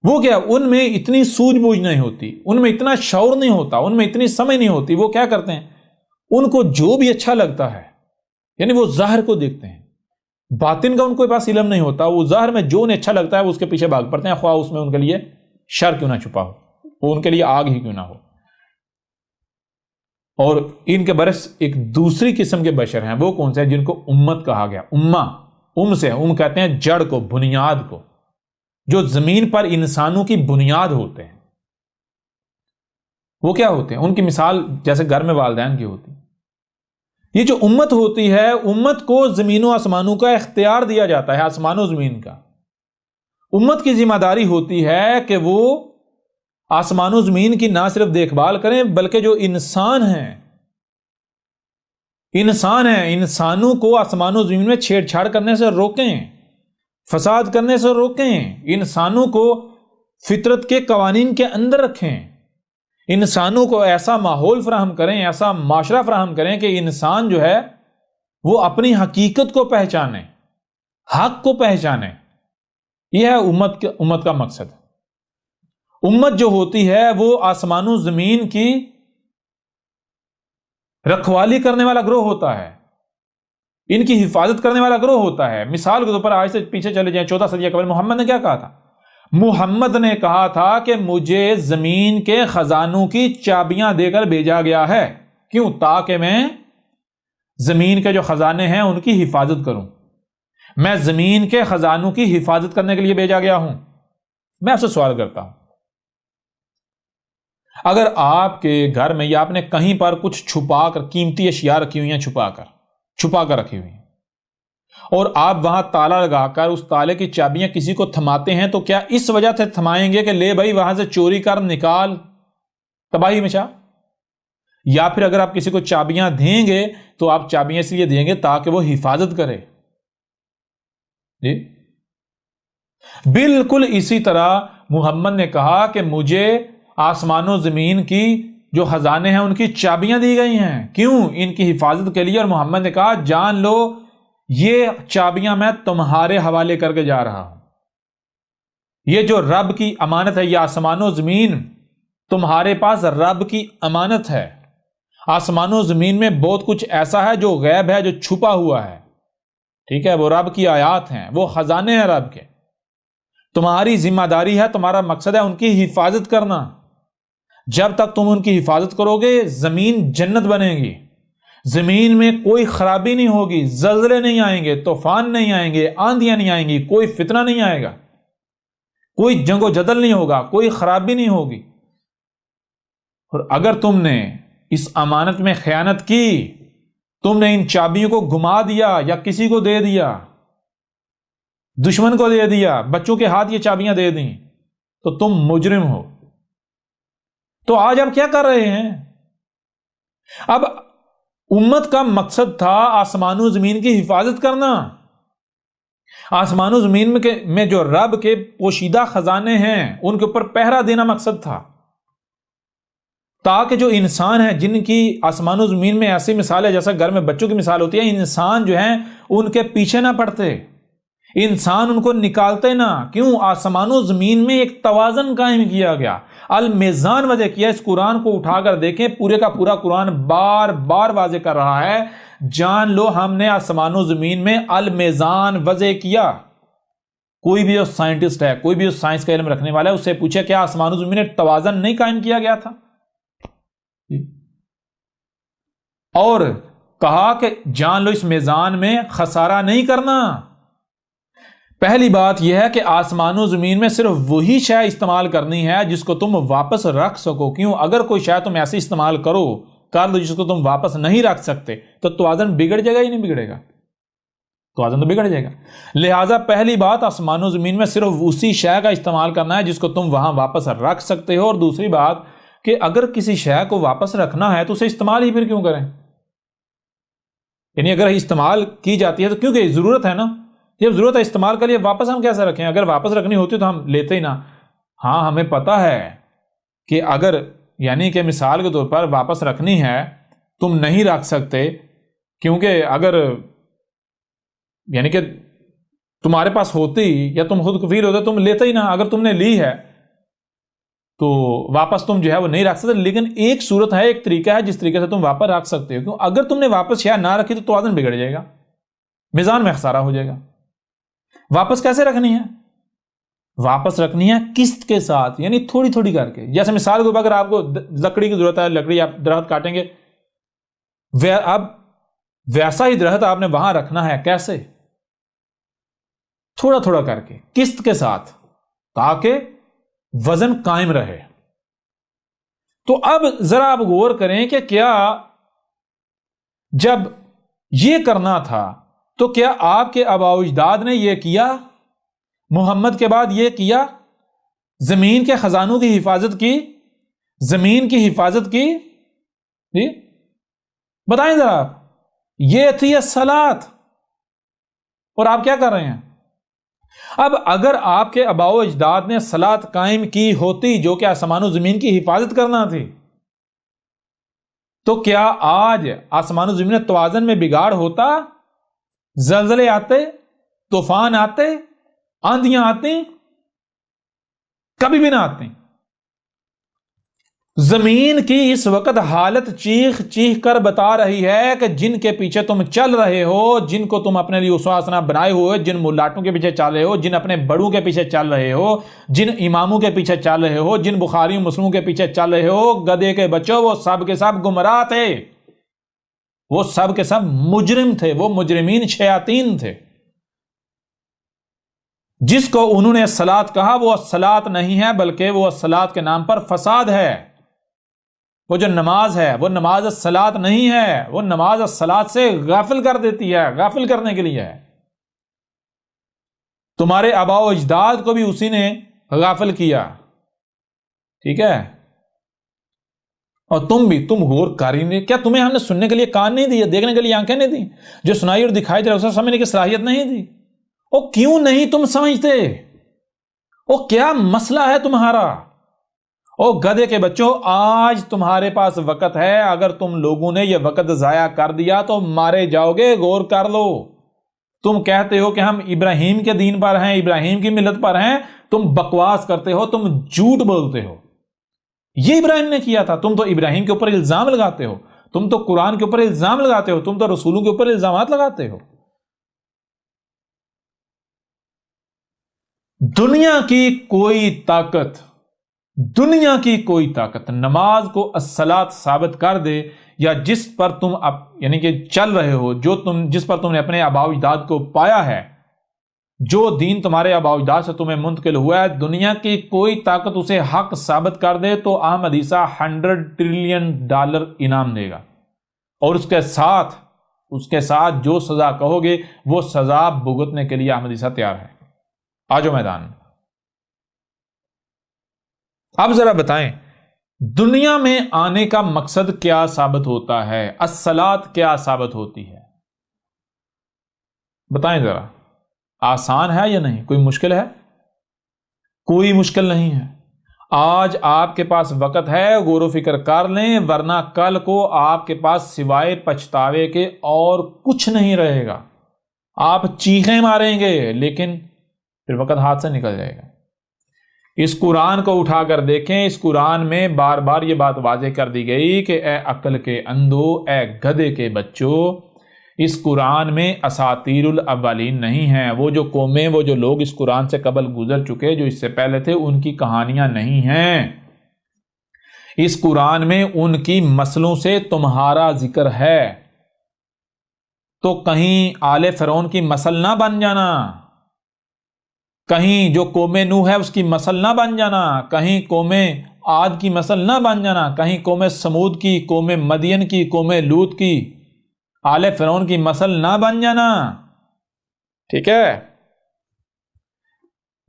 وہ کیا؟ ان میں اتنی سوجھ بوجھ نہیں ہوتی، ان میں اتنا شعور نہیں ہوتا، ان میں اتنی سمجھ نہیں ہوتی۔ وہ کیا کرتے ہیں؟ ان کو جو بھی اچھا لگتا ہے، یعنی وہ ظاہر کو دیکھتے ہیں، باطن کا ان کو پاس علم نہیں ہوتا، وہ ظاہر میں جو انہیں اچھا لگتا ہے وہ اس کے پیچھے بھاگ پڑتے ہیں، خواہ اس میں ان کے لیے شر کیوں نہ چھپا ہو، وہ ان کے لیے آگ ہی کیوں نہ ہو۔ اور ان کے برعکس ایک دوسری قسم کے بشر ہیں، وہ کون سے ہیں؟ جن کو امت کہا گیا۔ ام کہتے ہیں جڑ کو، بنیاد کو، جو زمین پر انسانوں کی بنیاد ہوتے ہیں۔ وہ کیا ہوتے ہیں؟ ان کی مثال جیسے گھر میں والدین کی ہوتی۔ یہ جو امت ہوتی ہے، امت کو زمین و آسمانوں کا اختیار دیا جاتا ہے، آسمان و زمین کا۔ امت کی ذمہ داری ہوتی ہے کہ وہ آسمان و زمین کی نہ صرف دیکھ بھال کریں، بلکہ جو انسان ہیں، انسانوں کو آسمان و زمین میں چھیڑ چھاڑ کرنے سے روکیں، فساد کرنے سے روکیں، انسانوں کو فطرت کے قوانین کے اندر رکھیں، انسانوں کو ایسا ماحول فراہم کریں، ایسا معاشرہ فراہم کریں کہ انسان جو ہے وہ اپنی حقیقت کو پہچانے، حق کو پہچانے۔ یہ ہے امت کا مقصد۔ امت جو ہوتی ہے وہ آسمان و زمین کی رکھوالی کرنے والا گروہ ہوتا ہے۔ ان کی حفاظت کرنے والا گروہ ہوتا ہے. مثال کے طور پر آج سے پیچھے چلے جائیں 14 صدی قبل محمد نے کیا کہا تھا؟ محمد نے کہا تھا کہ مجھے زمین کے خزانوں کی چابیاں دے کر بھیجا گیا ہے. کیوں؟ تاکہ میں زمین کے جو خزانے ہیں ان کی حفاظت کروں. میں زمین کے خزانوں کی حفاظت کرنے کے لیے بھیجا گیا ہوں. میں آپ سے سوال کرتا ہوں، اگر آپ کے گھر میں یا آپ نے کہیں پر کچھ چھپا کر قیمتی اشیاء رکھی ہوئی ہیں، چھپا کر رکھی ہوئی ہیں، اور آپ وہاں تالا لگا کر اس تالے کی چابیاں کسی کو تھماتے ہیں، تو کیا اس وجہ سے تھمائیں گے کہ لے بھائی وہاں سے چوری کر نکال، تباہی مچا؟ یا پھر اگر آپ کسی کو چابیاں دیں گے تو آپ چابیاں اس لیے دیں گے تاکہ وہ حفاظت کرے. جی بالکل اسی طرح محمد نے کہا کہ مجھے آسمان و زمین کی جو خزانے ہیں ان کی چابیاں دی گئی ہیں. کیوں؟ ان کی حفاظت کے لیے. اور محمد نے کہا جان لو یہ چابیاں میں تمہارے حوالے کر کے جا رہا ہوں. یہ جو رب کی امانت ہے، یہ آسمان و زمین تمہارے پاس رب کی امانت ہے. آسمان و زمین میں بہت کچھ ایسا ہے جو غیب ہے، جو چھپا ہوا ہے. ٹھیک ہے، وہ رب کی آیات ہیں، وہ خزانے ہیں رب کے. تمہاری ذمہ داری ہے، تمہارا مقصد ہے ان کی حفاظت کرنا. جب تک تم ان کی حفاظت کرو گے زمین جنت بنے گی. زمین میں کوئی خرابی نہیں ہوگی، زلزلے نہیں آئیں گے، طوفان نہیں آئیں گے، آندیاں نہیں آئیں گی، کوئی فتنہ نہیں آئے گا، کوئی جنگ و جدل نہیں ہوگا، کوئی خرابی نہیں ہوگی. اور اگر تم نے اس امانت میں خیانت کی، تم نے ان چابیوں کو گما دیا یا کسی کو دے دیا، دشمن کو دے دیا، بچوں کے ہاتھ یہ چابیاں دے دیں، تو تم مجرم ہو. تو آج ہم کیا کر رہے ہیں؟ اب امت کا مقصد تھا آسمان و زمین کی حفاظت کرنا. آسمان و زمین میں جو رب کے پوشیدہ خزانے ہیں ان کے اوپر پہرا دینا مقصد تھا، تاکہ جو انسان ہیں جن کی آسمان و زمین میں ایسی مثال ہے جیسا گھر میں بچوں کی مثال ہوتی ہے، انسان جو ہیں ان کے پیچھے نہ پڑتے، انسان ان کو نکالتے نہ. کیوں؟ آسمان و زمین میں ایک توازن قائم کیا گیا، المیزان وضع کیا. اس قرآن کو اٹھا کر دیکھیں، پورے کا پورا قرآن بار بار واضح کر رہا ہے، جان لو ہم نے آسمان و زمین میں المیزان وضع کیا. کوئی بھی جو سائنٹسٹ ہے، کوئی بھی جو سائنس کا علم رکھنے والا ہے، اس سے پوچھے کیا آسمان و زمین میں توازن نہیں قائم کیا گیا تھا؟ اور کہا کہ جان لو اس میزان میں خسارہ نہیں کرنا. پہلی بات یہ ہے کہ آسمان و زمین میں صرف وہی شے استعمال کرنی ہے جس کو تم واپس رکھ سکو. کیوں؟ اگر کوئی شے تم ایسے استعمال کر لو جس کو تم واپس نہیں رکھ سکتے تو توازن بگڑ جائے گا یا نہیں بگڑے گا؟ توازن تو بگڑ جائے گا. لہٰذا پہلی بات آسمان و زمین میں صرف اسی شے کا استعمال کرنا ہے جس کو تم وہاں واپس رکھ سکتے ہو. اور دوسری بات کہ اگر کسی شے کو واپس رکھنا ہے تو اسے استعمال ہی پھر کیوں کریں؟ یعنی اگر استعمال کی جاتی ہے تو کیونکہ ضرورت ہے نا، جب ضرورت ہے استعمال کریے، واپس ہم کیسے رکھیں؟ اگر واپس رکھنی ہوتی تو ہم لیتے ہی نہ. ہاں ہمیں پتا ہے کہ اگر یعنی کہ مثال کے طور پر واپس رکھنی ہے تم نہیں رکھ سکتے، کیونکہ اگر یعنی کہ تمہارے پاس ہوتی یا تم خود کفیل ہوتے تم لیتے ہی نہ. اگر تم نے لی ہے تو واپس تم جو ہے وہ نہیں رکھ سکتے. لیکن ایک صورت ہے، ایک طریقہ ہے جس طریقے سے تم واپس رکھ سکتے ہو. کیوں؟ اگر تم نے واپس شے نہ رکھی تو توازن بگڑ جائے گا، میزان میں خسارہ ہو جائے گا. واپس کیسے رکھنی ہے؟ واپس رکھنی ہے قسط کے ساتھ، یعنی تھوڑی تھوڑی کر کے. جیسے مثال کے اوپر اگر آپ کو لکڑی کی ضرورت ہے، لکڑی آپ درخت کاٹیں گے، اب ویسا ہی درخت آپ نے وہاں رکھنا ہے. کیسے؟ تھوڑا تھوڑا کر کے قسط کے ساتھ، تاکہ وزن قائم رہے. تو اب ذرا آپ غور کریں کہ کیا جب یہ کرنا تھا تو کیا آپ کے آباء و اجداد نے یہ کیا؟ محمد کے بعد یہ کیا؟ زمین کے خزانوں کی حفاظت کی، زمین کی حفاظت کی؟ جی بتائیں ذرا آپ. یہ تھی الصلاۃ، اور آپ کیا کر رہے ہیں؟ اب اگر آپ کے آباء و اجداد نے صلاۃ قائم کی ہوتی جو کہ آسمان و زمین کی حفاظت کرنا تھی، تو کیا آج آسمان و زمین میں توازن میں بگاڑ ہوتا؟ زلزلے آتے، طوفان آتے، آندیاں آتی؟ کبھی بھی نہ آتی. زمین کی اس وقت حالت چیخ چیخ کر بتا رہی ہے کہ جن کے پیچھے تم چل رہے ہو، جن کو تم اپنے لیے اسوہ حسنہ بنائے ہوئے، جن ملاٹوں کے پیچھے چل رہے ہو، جن اپنے بڑوں کے پیچھے چل رہے ہو، جن اماموں کے پیچھے چل رہے ہو، جن بخاری و مسلموں کے پیچھے چل رہے ہو، گدھے کے بچوں، وہ سب کے سب گمراہ تھے، وہ سب کے سب مجرم تھے، وہ مجرمین شیاطین تھے۔ جس کو انہوں نے الصلاۃ کہا وہ الصلاۃ نہیں ہے، بلکہ وہ الصلاۃ کے نام پر فساد ہے۔ وہ جو نماز ہے وہ نماز الصلاۃ نہیں ہے، وہ نماز الصلاۃ سے غافل کر دیتی ہے، غافل کرنے کے لیے ہے۔ تمہارے آباء و اجداد کو بھی اسی نے غافل کیا، ٹھیک ہے؟ اور تم غور کر ہی نہیں، کیا تمہیں ہم نے سننے کے لیے کان نہیں دیے، دیکھنے کے لیے آنکھیں نہیں دی، جو سنائی اور دکھائی دے اسے سمجھنے کی صلاحیت نہیں دی؟ او کیوں نہیں تم سمجھتے؟ او کیا مسئلہ ہے تمہارا؟ او گدھے کے بچوں، آج تمہارے پاس وقت ہے، اگر تم لوگوں نے یہ وقت ضائع کر دیا تو مارے جاؤ گے، غور کر لو۔ تم کہتے ہو کہ ہم ابراہیم کے دین پر ہیں، ابراہیم کی ملت پر ہیں، تم بکواس کرتے ہو، تم جھوٹ بولتے ہو۔ یہ ابراہیم نے کیا تھا، تم تو ابراہیم کے اوپر الزام لگاتے ہو، تم تو قرآن کے اوپر الزام لگاتے ہو، تم تو رسولوں کے اوپر الزامات لگاتے ہو۔ دنیا کی کوئی طاقت نماز کو الصلاۃ ثابت کر دے، یا جس پر تم یعنی کہ چل رہے ہو، جس پر تم نے اپنے آباء و اجداد کو پایا ہے، جو دین تمہارے آباء و اجداد سے تمہیں منتقل ہوا ہے، دنیا کی کوئی طاقت اسے حق ثابت کر دے تو احمد عیسیٰ $100 ٹریلین انعام دے گا، اور اس کے ساتھ جو سزا کہو گے وہ سزا بھگتنے کے لیے احمد عیسیٰ تیار ہے۔ آجو میدان میں۔ اب ذرا بتائیں، دنیا میں آنے کا مقصد کیا ثابت ہوتا ہے؟ الصلاۃ کیا ثابت ہوتی ہے؟ بتائیں ذرا، آسان ہے یا نہیں؟ کوئی مشکل ہے؟ کوئی مشکل نہیں ہے۔ آج آپ کے پاس وقت ہے، غور و فکر کر لیں، ورنہ کل کو آپ کے پاس سوائے پچھتاوے کے اور کچھ نہیں رہے گا۔ آپ چیخیں ماریں گے لیکن پھر وقت ہاتھ سے نکل جائے گا۔ اس قرآن کو اٹھا کر دیکھیں، اس قرآن میں بار بار یہ بات واضح کر دی گئی کہ اے عقل کے اندھو، اے گدھے کے بچوں، اس قرآن میں اساطیر الاولین نہیں ہیں۔ وہ جو قومیں، وہ جو لوگ اس قرآن سے قبل گزر چکے، جو اس سے پہلے تھے، ان کی کہانیاں نہیں ہیں۔ اس قرآن میں ان کی مسلوں سے تمہارا ذکر ہے، تو کہیں آل فرعون کی مسل نہ بن جانا، کہیں جو قوم نوح ہے اس کی مسل نہ بن جانا، کہیں قوم عاد کی مسل نہ بن جانا، کہیں قوم سمود کی، قوم مدین کی، قوم لوط کی، آل فرعون کی مسل نہ بن جانا، ٹھیک ہے؟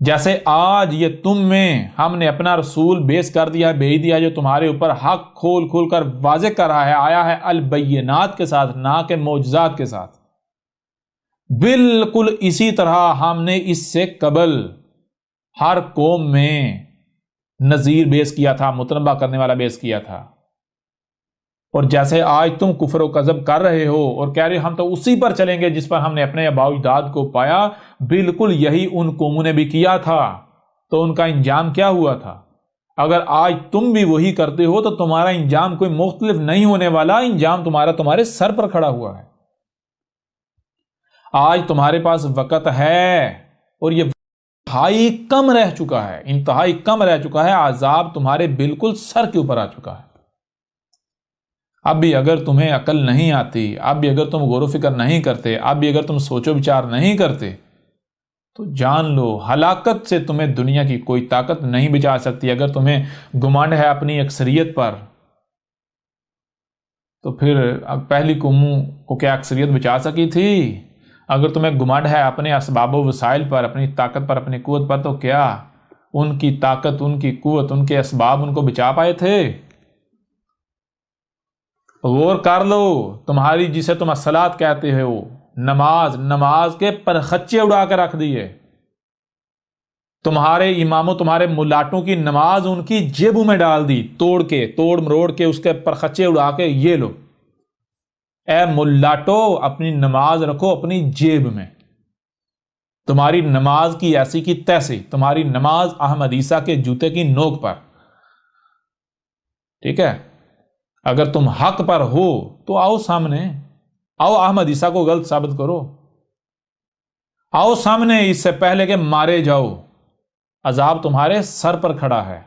جیسے آج یہ تم میں ہم نے اپنا رسول بیس کر دیا، بھیج دیا، جو تمہارے اوپر حق کھول کھول کر واضح کر رہا ہے، آیا ہے البینات کے ساتھ، نہ کہ معجزات کے ساتھ۔ بالکل اسی طرح ہم نے اس سے قبل ہر قوم میں نذیر بیس کیا تھا، متنبہ کرنے والا بیس کیا تھا۔ اور جیسے آج تم کفر و کذب کر رہے ہو اور کہہ رہے ہم تو اسی پر چلیں گے جس پر ہم نے اپنے آباء و اجداد کو پایا، بالکل یہی ان قوموں نے بھی کیا تھا، تو ان کا انجام کیا ہوا تھا؟ اگر آج تم بھی وہی کرتے ہو تو تمہارا انجام کوئی مختلف نہیں ہونے والا، انجام تمہارے سر پر کھڑا ہوا ہے۔ آج تمہارے پاس وقت ہے اور یہ انتہائی کم رہ چکا ہے، عذاب تمہارے بالکل سر کے اوپر آ چکا ہے۔ اب بھی اگر تمہیں عقل نہیں آتی، اب بھی اگر تم غور و فکر نہیں کرتے، اب بھی اگر تم سوچ و بچار نہیں کرتے، تو جان لو ہلاکت سے تمہیں دنیا کی کوئی طاقت نہیں بچا سکتی۔ اگر تمہیں گمانڈ ہے اپنی اکثریت پر، تو پھر پہلی قوموں کو کیا اکثریت بچا سکی تھی؟ اگر تمہیں گمانڈ ہے اپنے اسباب و وسائل پر، اپنی طاقت پر، اپنی قوت پر، تو کیا ان کی طاقت، ان کی قوت، ان کے اسباب ان کو بچا پائے تھے؟ غور کر لو، تمہاری جسے تم الصلاۃ کہتے ہو، نماز کے پرخچے اڑا کے رکھ دیے۔ تمہارے اماموں، تمہارے ملاٹوں کی نماز ان کی جیبوں میں ڈال دی، توڑ مروڑ کے اس کے پرخچے اڑا کے، یہ لو اے ملاٹو، اپنی نماز رکھو اپنی جیب میں۔ تمہاری نماز کی ایسی کی تیسی، تمہاری نماز احمد عیسیٰ کے جوتے کی نوک پر۔ ٹھیک ہے؟ اگر تم حق پر ہو تو آؤ سامنے، آؤ احمد عیسیٰ کو غلط ثابت کرو، آؤ سامنے اس سے پہلے کہ مارے جاؤ۔ عذاب تمہارے سر پر کھڑا ہے،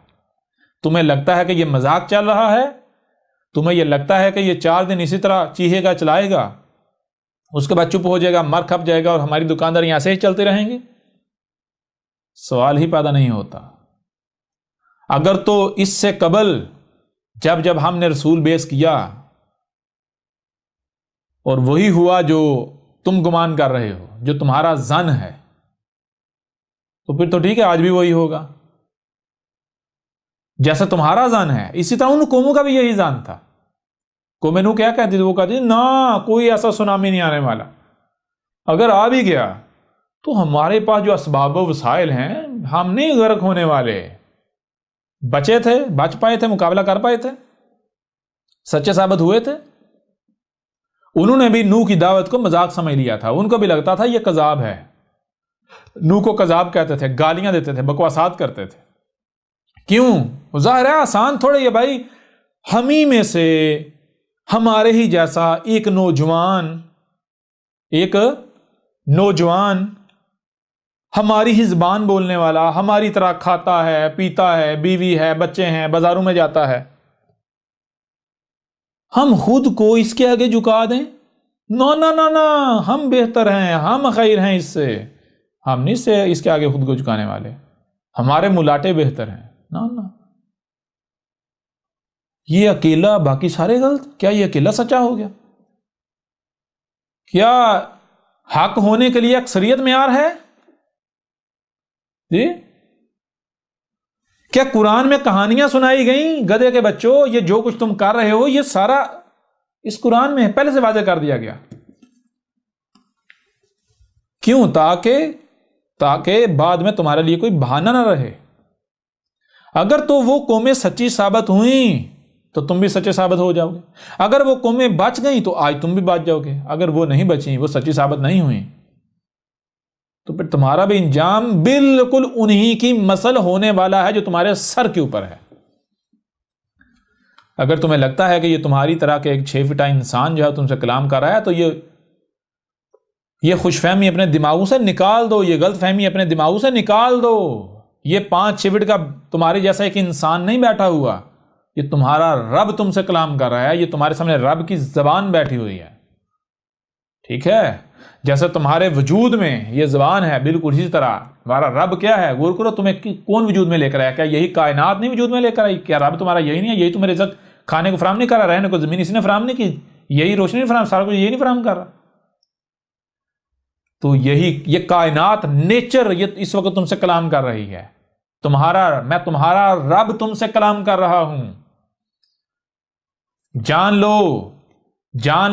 تمہیں لگتا ہے کہ یہ مذاق چل رہا ہے، تمہیں یہ لگتا ہے کہ یہ 4 دن اسی طرح چیخے گا چلائے گا، اس کے بعد چپ ہو جائے گا، مر کھپ جائے گا اور ہماری دکاندار یہاں سے ہی چلتے رہیں گے؟ سوال ہی پیدا نہیں ہوتا۔ اگر تو اس سے قبل جب ہم نے رسول بیعت کیا اور وہی ہوا جو تم گمان کر رہے ہو، جو تمہارا ظن ہے، تو پھر تو ٹھیک ہے، آج بھی وہی ہوگا جیسا تمہارا ظن ہے۔ اسی طرح ان قوموں کا بھی یہی ظن تھا۔ قوم نوح کیا کہتی تھی؟ وہ کہتی تھی نہ، کوئی ایسا سونامی نہیں آنے والا، اگر آ بھی گیا تو ہمارے پاس جو اسباب و وسائل ہیں، ہم نہیں غرق ہونے والے۔ بچے تھے، بچ پائے تھے، مقابلہ کر پائے تھے، سچے ثابت ہوئے تھے۔ انہوں نے بھی نوح کی دعوت کو مذاق سمجھ لیا تھا، ان کو بھی لگتا تھا یہ کذاب ہے۔ نوح کو کذاب کہتے تھے، گالیاں دیتے تھے، بکواسات کرتے تھے۔ کیوں؟ ظاہر ہے آسان تھوڑے یہ بھائی، ہمیں میں سے ہمارے ہی جیسا ایک نوجوان ہماری ہی زبان بولنے والا، ہماری طرح کھاتا ہے، پیتا ہے، بیوی ہے، بچے ہیں، بازاروں میں جاتا ہے، ہم خود کو اس کے آگے جھکا دیں؟ نہ نہ نہ نہ، ہم بہتر ہیں، ہم خیر ہیں اس سے، ہم نہیں اس کے آگے خود کو جھکانے والے، ہمارے ملاٹے بہتر ہیں۔ نہ نہ، یہ اکیلا، باقی سارے غلط؟ کیا یہ اکیلا سچا ہو گیا؟ کیا حق ہونے کے لیے اکثریت معیار ہے؟ جی، کیا قرآن میں کہانیاں سنائی گئیں گدھے کے بچوں، یہ جو کچھ تم کر رہے ہو یہ سارا اس قرآن میں پہلے سے واضح کر دیا گیا؟ کیوں؟ تاکہ بعد میں تمہارے لیے کوئی بہانہ نہ رہے۔ اگر تو وہ قومیں سچی ثابت ہوئیں تو تم بھی سچے ثابت ہو جاؤ گے، اگر وہ قومیں بچ گئیں تو آج تم بھی بچ جاؤ گے، اگر وہ نہیں بچیں، وہ سچی ثابت نہیں ہوئیں، تو پھر تمہارا بھی انجام بالکل انہی کی مثل ہونے والا ہے جو تمہارے سر کے اوپر ہے۔ اگر تمہیں لگتا ہے کہ یہ تمہاری طرح کے ایک 6 فٹا انسان جو ہے تم سے کلام کر رہا ہے، تو یہ خوش فہمی اپنے دماغوں سے نکال دو، یہ غلط فہمی اپنے دماغوں سے نکال دو۔ یہ 5-6 فٹ کا تمہارے جیسا ایک انسان نہیں بیٹھا ہوا، یہ تمہارا رب تم سے کلام کر رہا ہے، یہ تمہارے سامنے رب کی زبان بیٹھی ہوئی ہے، ٹھیک ہے؟ جیسے تمہارے وجود میں یہ زبان ہے، بالکل اسی طرح ہمارا رب کیا ہے؟ غور کرو، تمہیں کون وجود میں لے کر آیا؟ کیا یہی کائنات نہیں وجود میں لے کر آئی؟ کیا رب تمہارا یہی نہیں ہے؟ یہی تمہیں رزق کھانے کو فراہم نہیں کر رہا؟ رہنے کو زمین اسی نے فراہم نہیں کی؟ یہی روشنی نہیں فراہم، سارا کچھ یہی نہیں فراہم کر رہا؟ تو یہ کائنات، نیچر، یہ اس وقت تم سے کلام کر رہی ہے۔ میں تمہارا رب تم سے کلام کر رہا ہوں۔ جان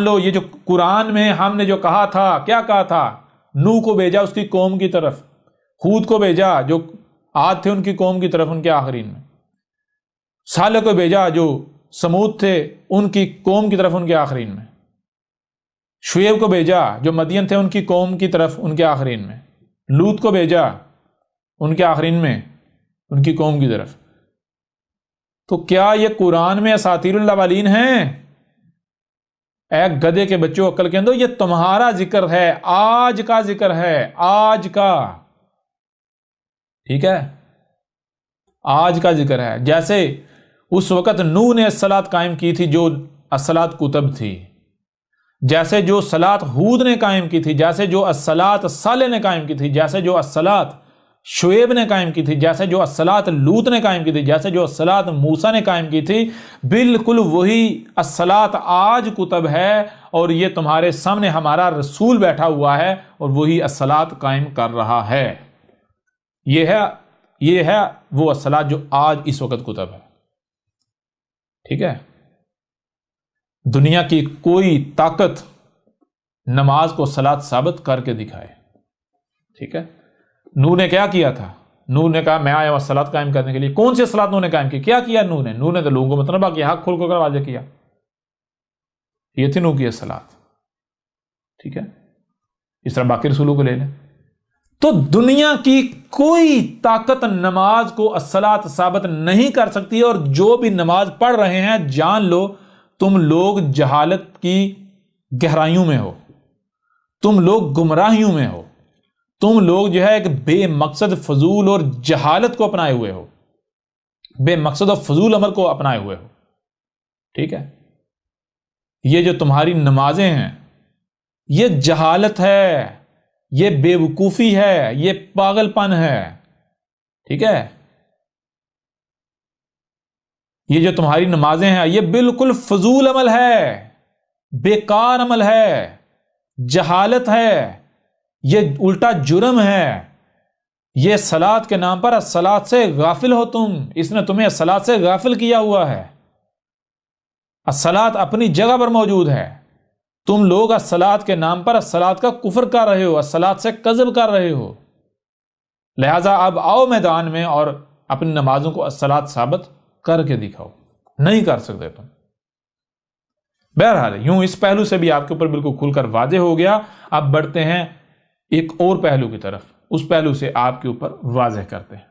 لو، یہ جو قرآن میں ہم نے جو کہا تھا، کیا کہا تھا؟ نوح کو بھیجا اس کی قوم کی طرف، ہود کو بھیجا جو عاد تھے ان کی قوم کی طرف ان کے آخرین میں، صالح کو بھیجا جو سمود تھے ان کی قوم کی طرف ان کے آخرین میں، شعیب کو بھیجا جو مدین تھے ان کی قوم کی طرف ان کے آخرین میں، لوط کو بھیجا ان کے آخرین میں ان کی قوم کی طرف۔ تو کیا یہ قرآن میں اساطیر الاولین ہیں؟ اے گدھے کے بچوں، عقل کے اندر، یہ تمہارا ذکر ہے، آج کا ذکر ہے، آج کا، ٹھیک ہے؟ آج کا ذکر ہے۔ جیسے اس وقت نوح نے الصلاۃ قائم کی تھی جو الصلاۃ کتب تھی، جیسے جو الصلاۃ ہود نے قائم کی تھی، جیسے جو الصلاۃ صالح نے قائم کی تھی، جیسے جو الصلاۃ شعیب نے قائم کی تھی، جیسے جو الصلاۃ لوط نے قائم کی تھی، جیسے جو الصلاۃ موسیٰ نے قائم کی تھی، بالکل وہی الصلاۃ آج کتب ہے، اور یہ تمہارے سامنے ہمارا رسول بیٹھا ہوا ہے اور وہی الصلاۃ قائم کر رہا ہے۔ یہ ہے وہ الصلاۃ جو آج اس وقت کتب ہے، ٹھیک ہے؟ دنیا کی کوئی طاقت نماز کو صلاۃ ثابت کر کے دکھائے، ٹھیک ہے؟ نوح نے کیا کیا تھا؟ نوح نے کہا میں آیا ہوں صلاۃ قائم کرنے کے لیے۔ کون سی صلاۃ نوح نے قائم کی؟ کیا کیا نوح نے تو لوگوں کو مطلب کہ حق کھول کر واضح کیا، یہ تھی نوح کی صلاۃ، ٹھیک ہے؟ اس طرح باقی رسولوں کو لے لیں۔ تو دنیا کی کوئی طاقت نماز کو الصلاۃ ثابت نہیں کر سکتی، اور جو بھی نماز پڑھ رہے ہیں جان لو تم لوگ جہالت کی گہرائیوں میں ہو، تم لوگ گمراہیوں میں ہو، تم لوگ جو ہے ایک بے مقصد فضول اور جہالت کو اپنائے ہوئے ہو، بے مقصد اور فضول عمل کو اپنائے ہوئے ہو. ٹھیک ہے، یہ جو تمہاری نمازیں ہیں یہ جہالت ہے، یہ بے وقوفی ہے، یہ پاگل پن ہے. ٹھیک ہے، یہ جو تمہاری نمازیں ہیں یہ بالکل فضول عمل ہے، بیکار عمل ہے، جہالت ہے، یہ الٹا جرم ہے. یہ صلاۃ کے نام پر الصلاۃ سے غافل ہو تم، اس نے تمہیں الصلاۃ سے غافل کیا ہوا ہے. الصلاۃ اپنی جگہ پر موجود ہے، تم لوگ الصلاۃ کے نام پر الصلاۃ کا کفر کر رہے ہو، الصلاۃ سے کذب کر رہے ہو. لہذا اب آؤ میدان میں اور اپنی نمازوں کو الصلاۃ ثابت کر کے دکھاؤ. نہیں کر سکتے تم. بہرحال یوں اس پہلو سے بھی آپ کے اوپر بالکل کھل کر واضح ہو گیا. اب بڑھتے ہیں ایک اور پہلو کی طرف، اس پہلو سے آپ کے اوپر واضح کرتے ہیں.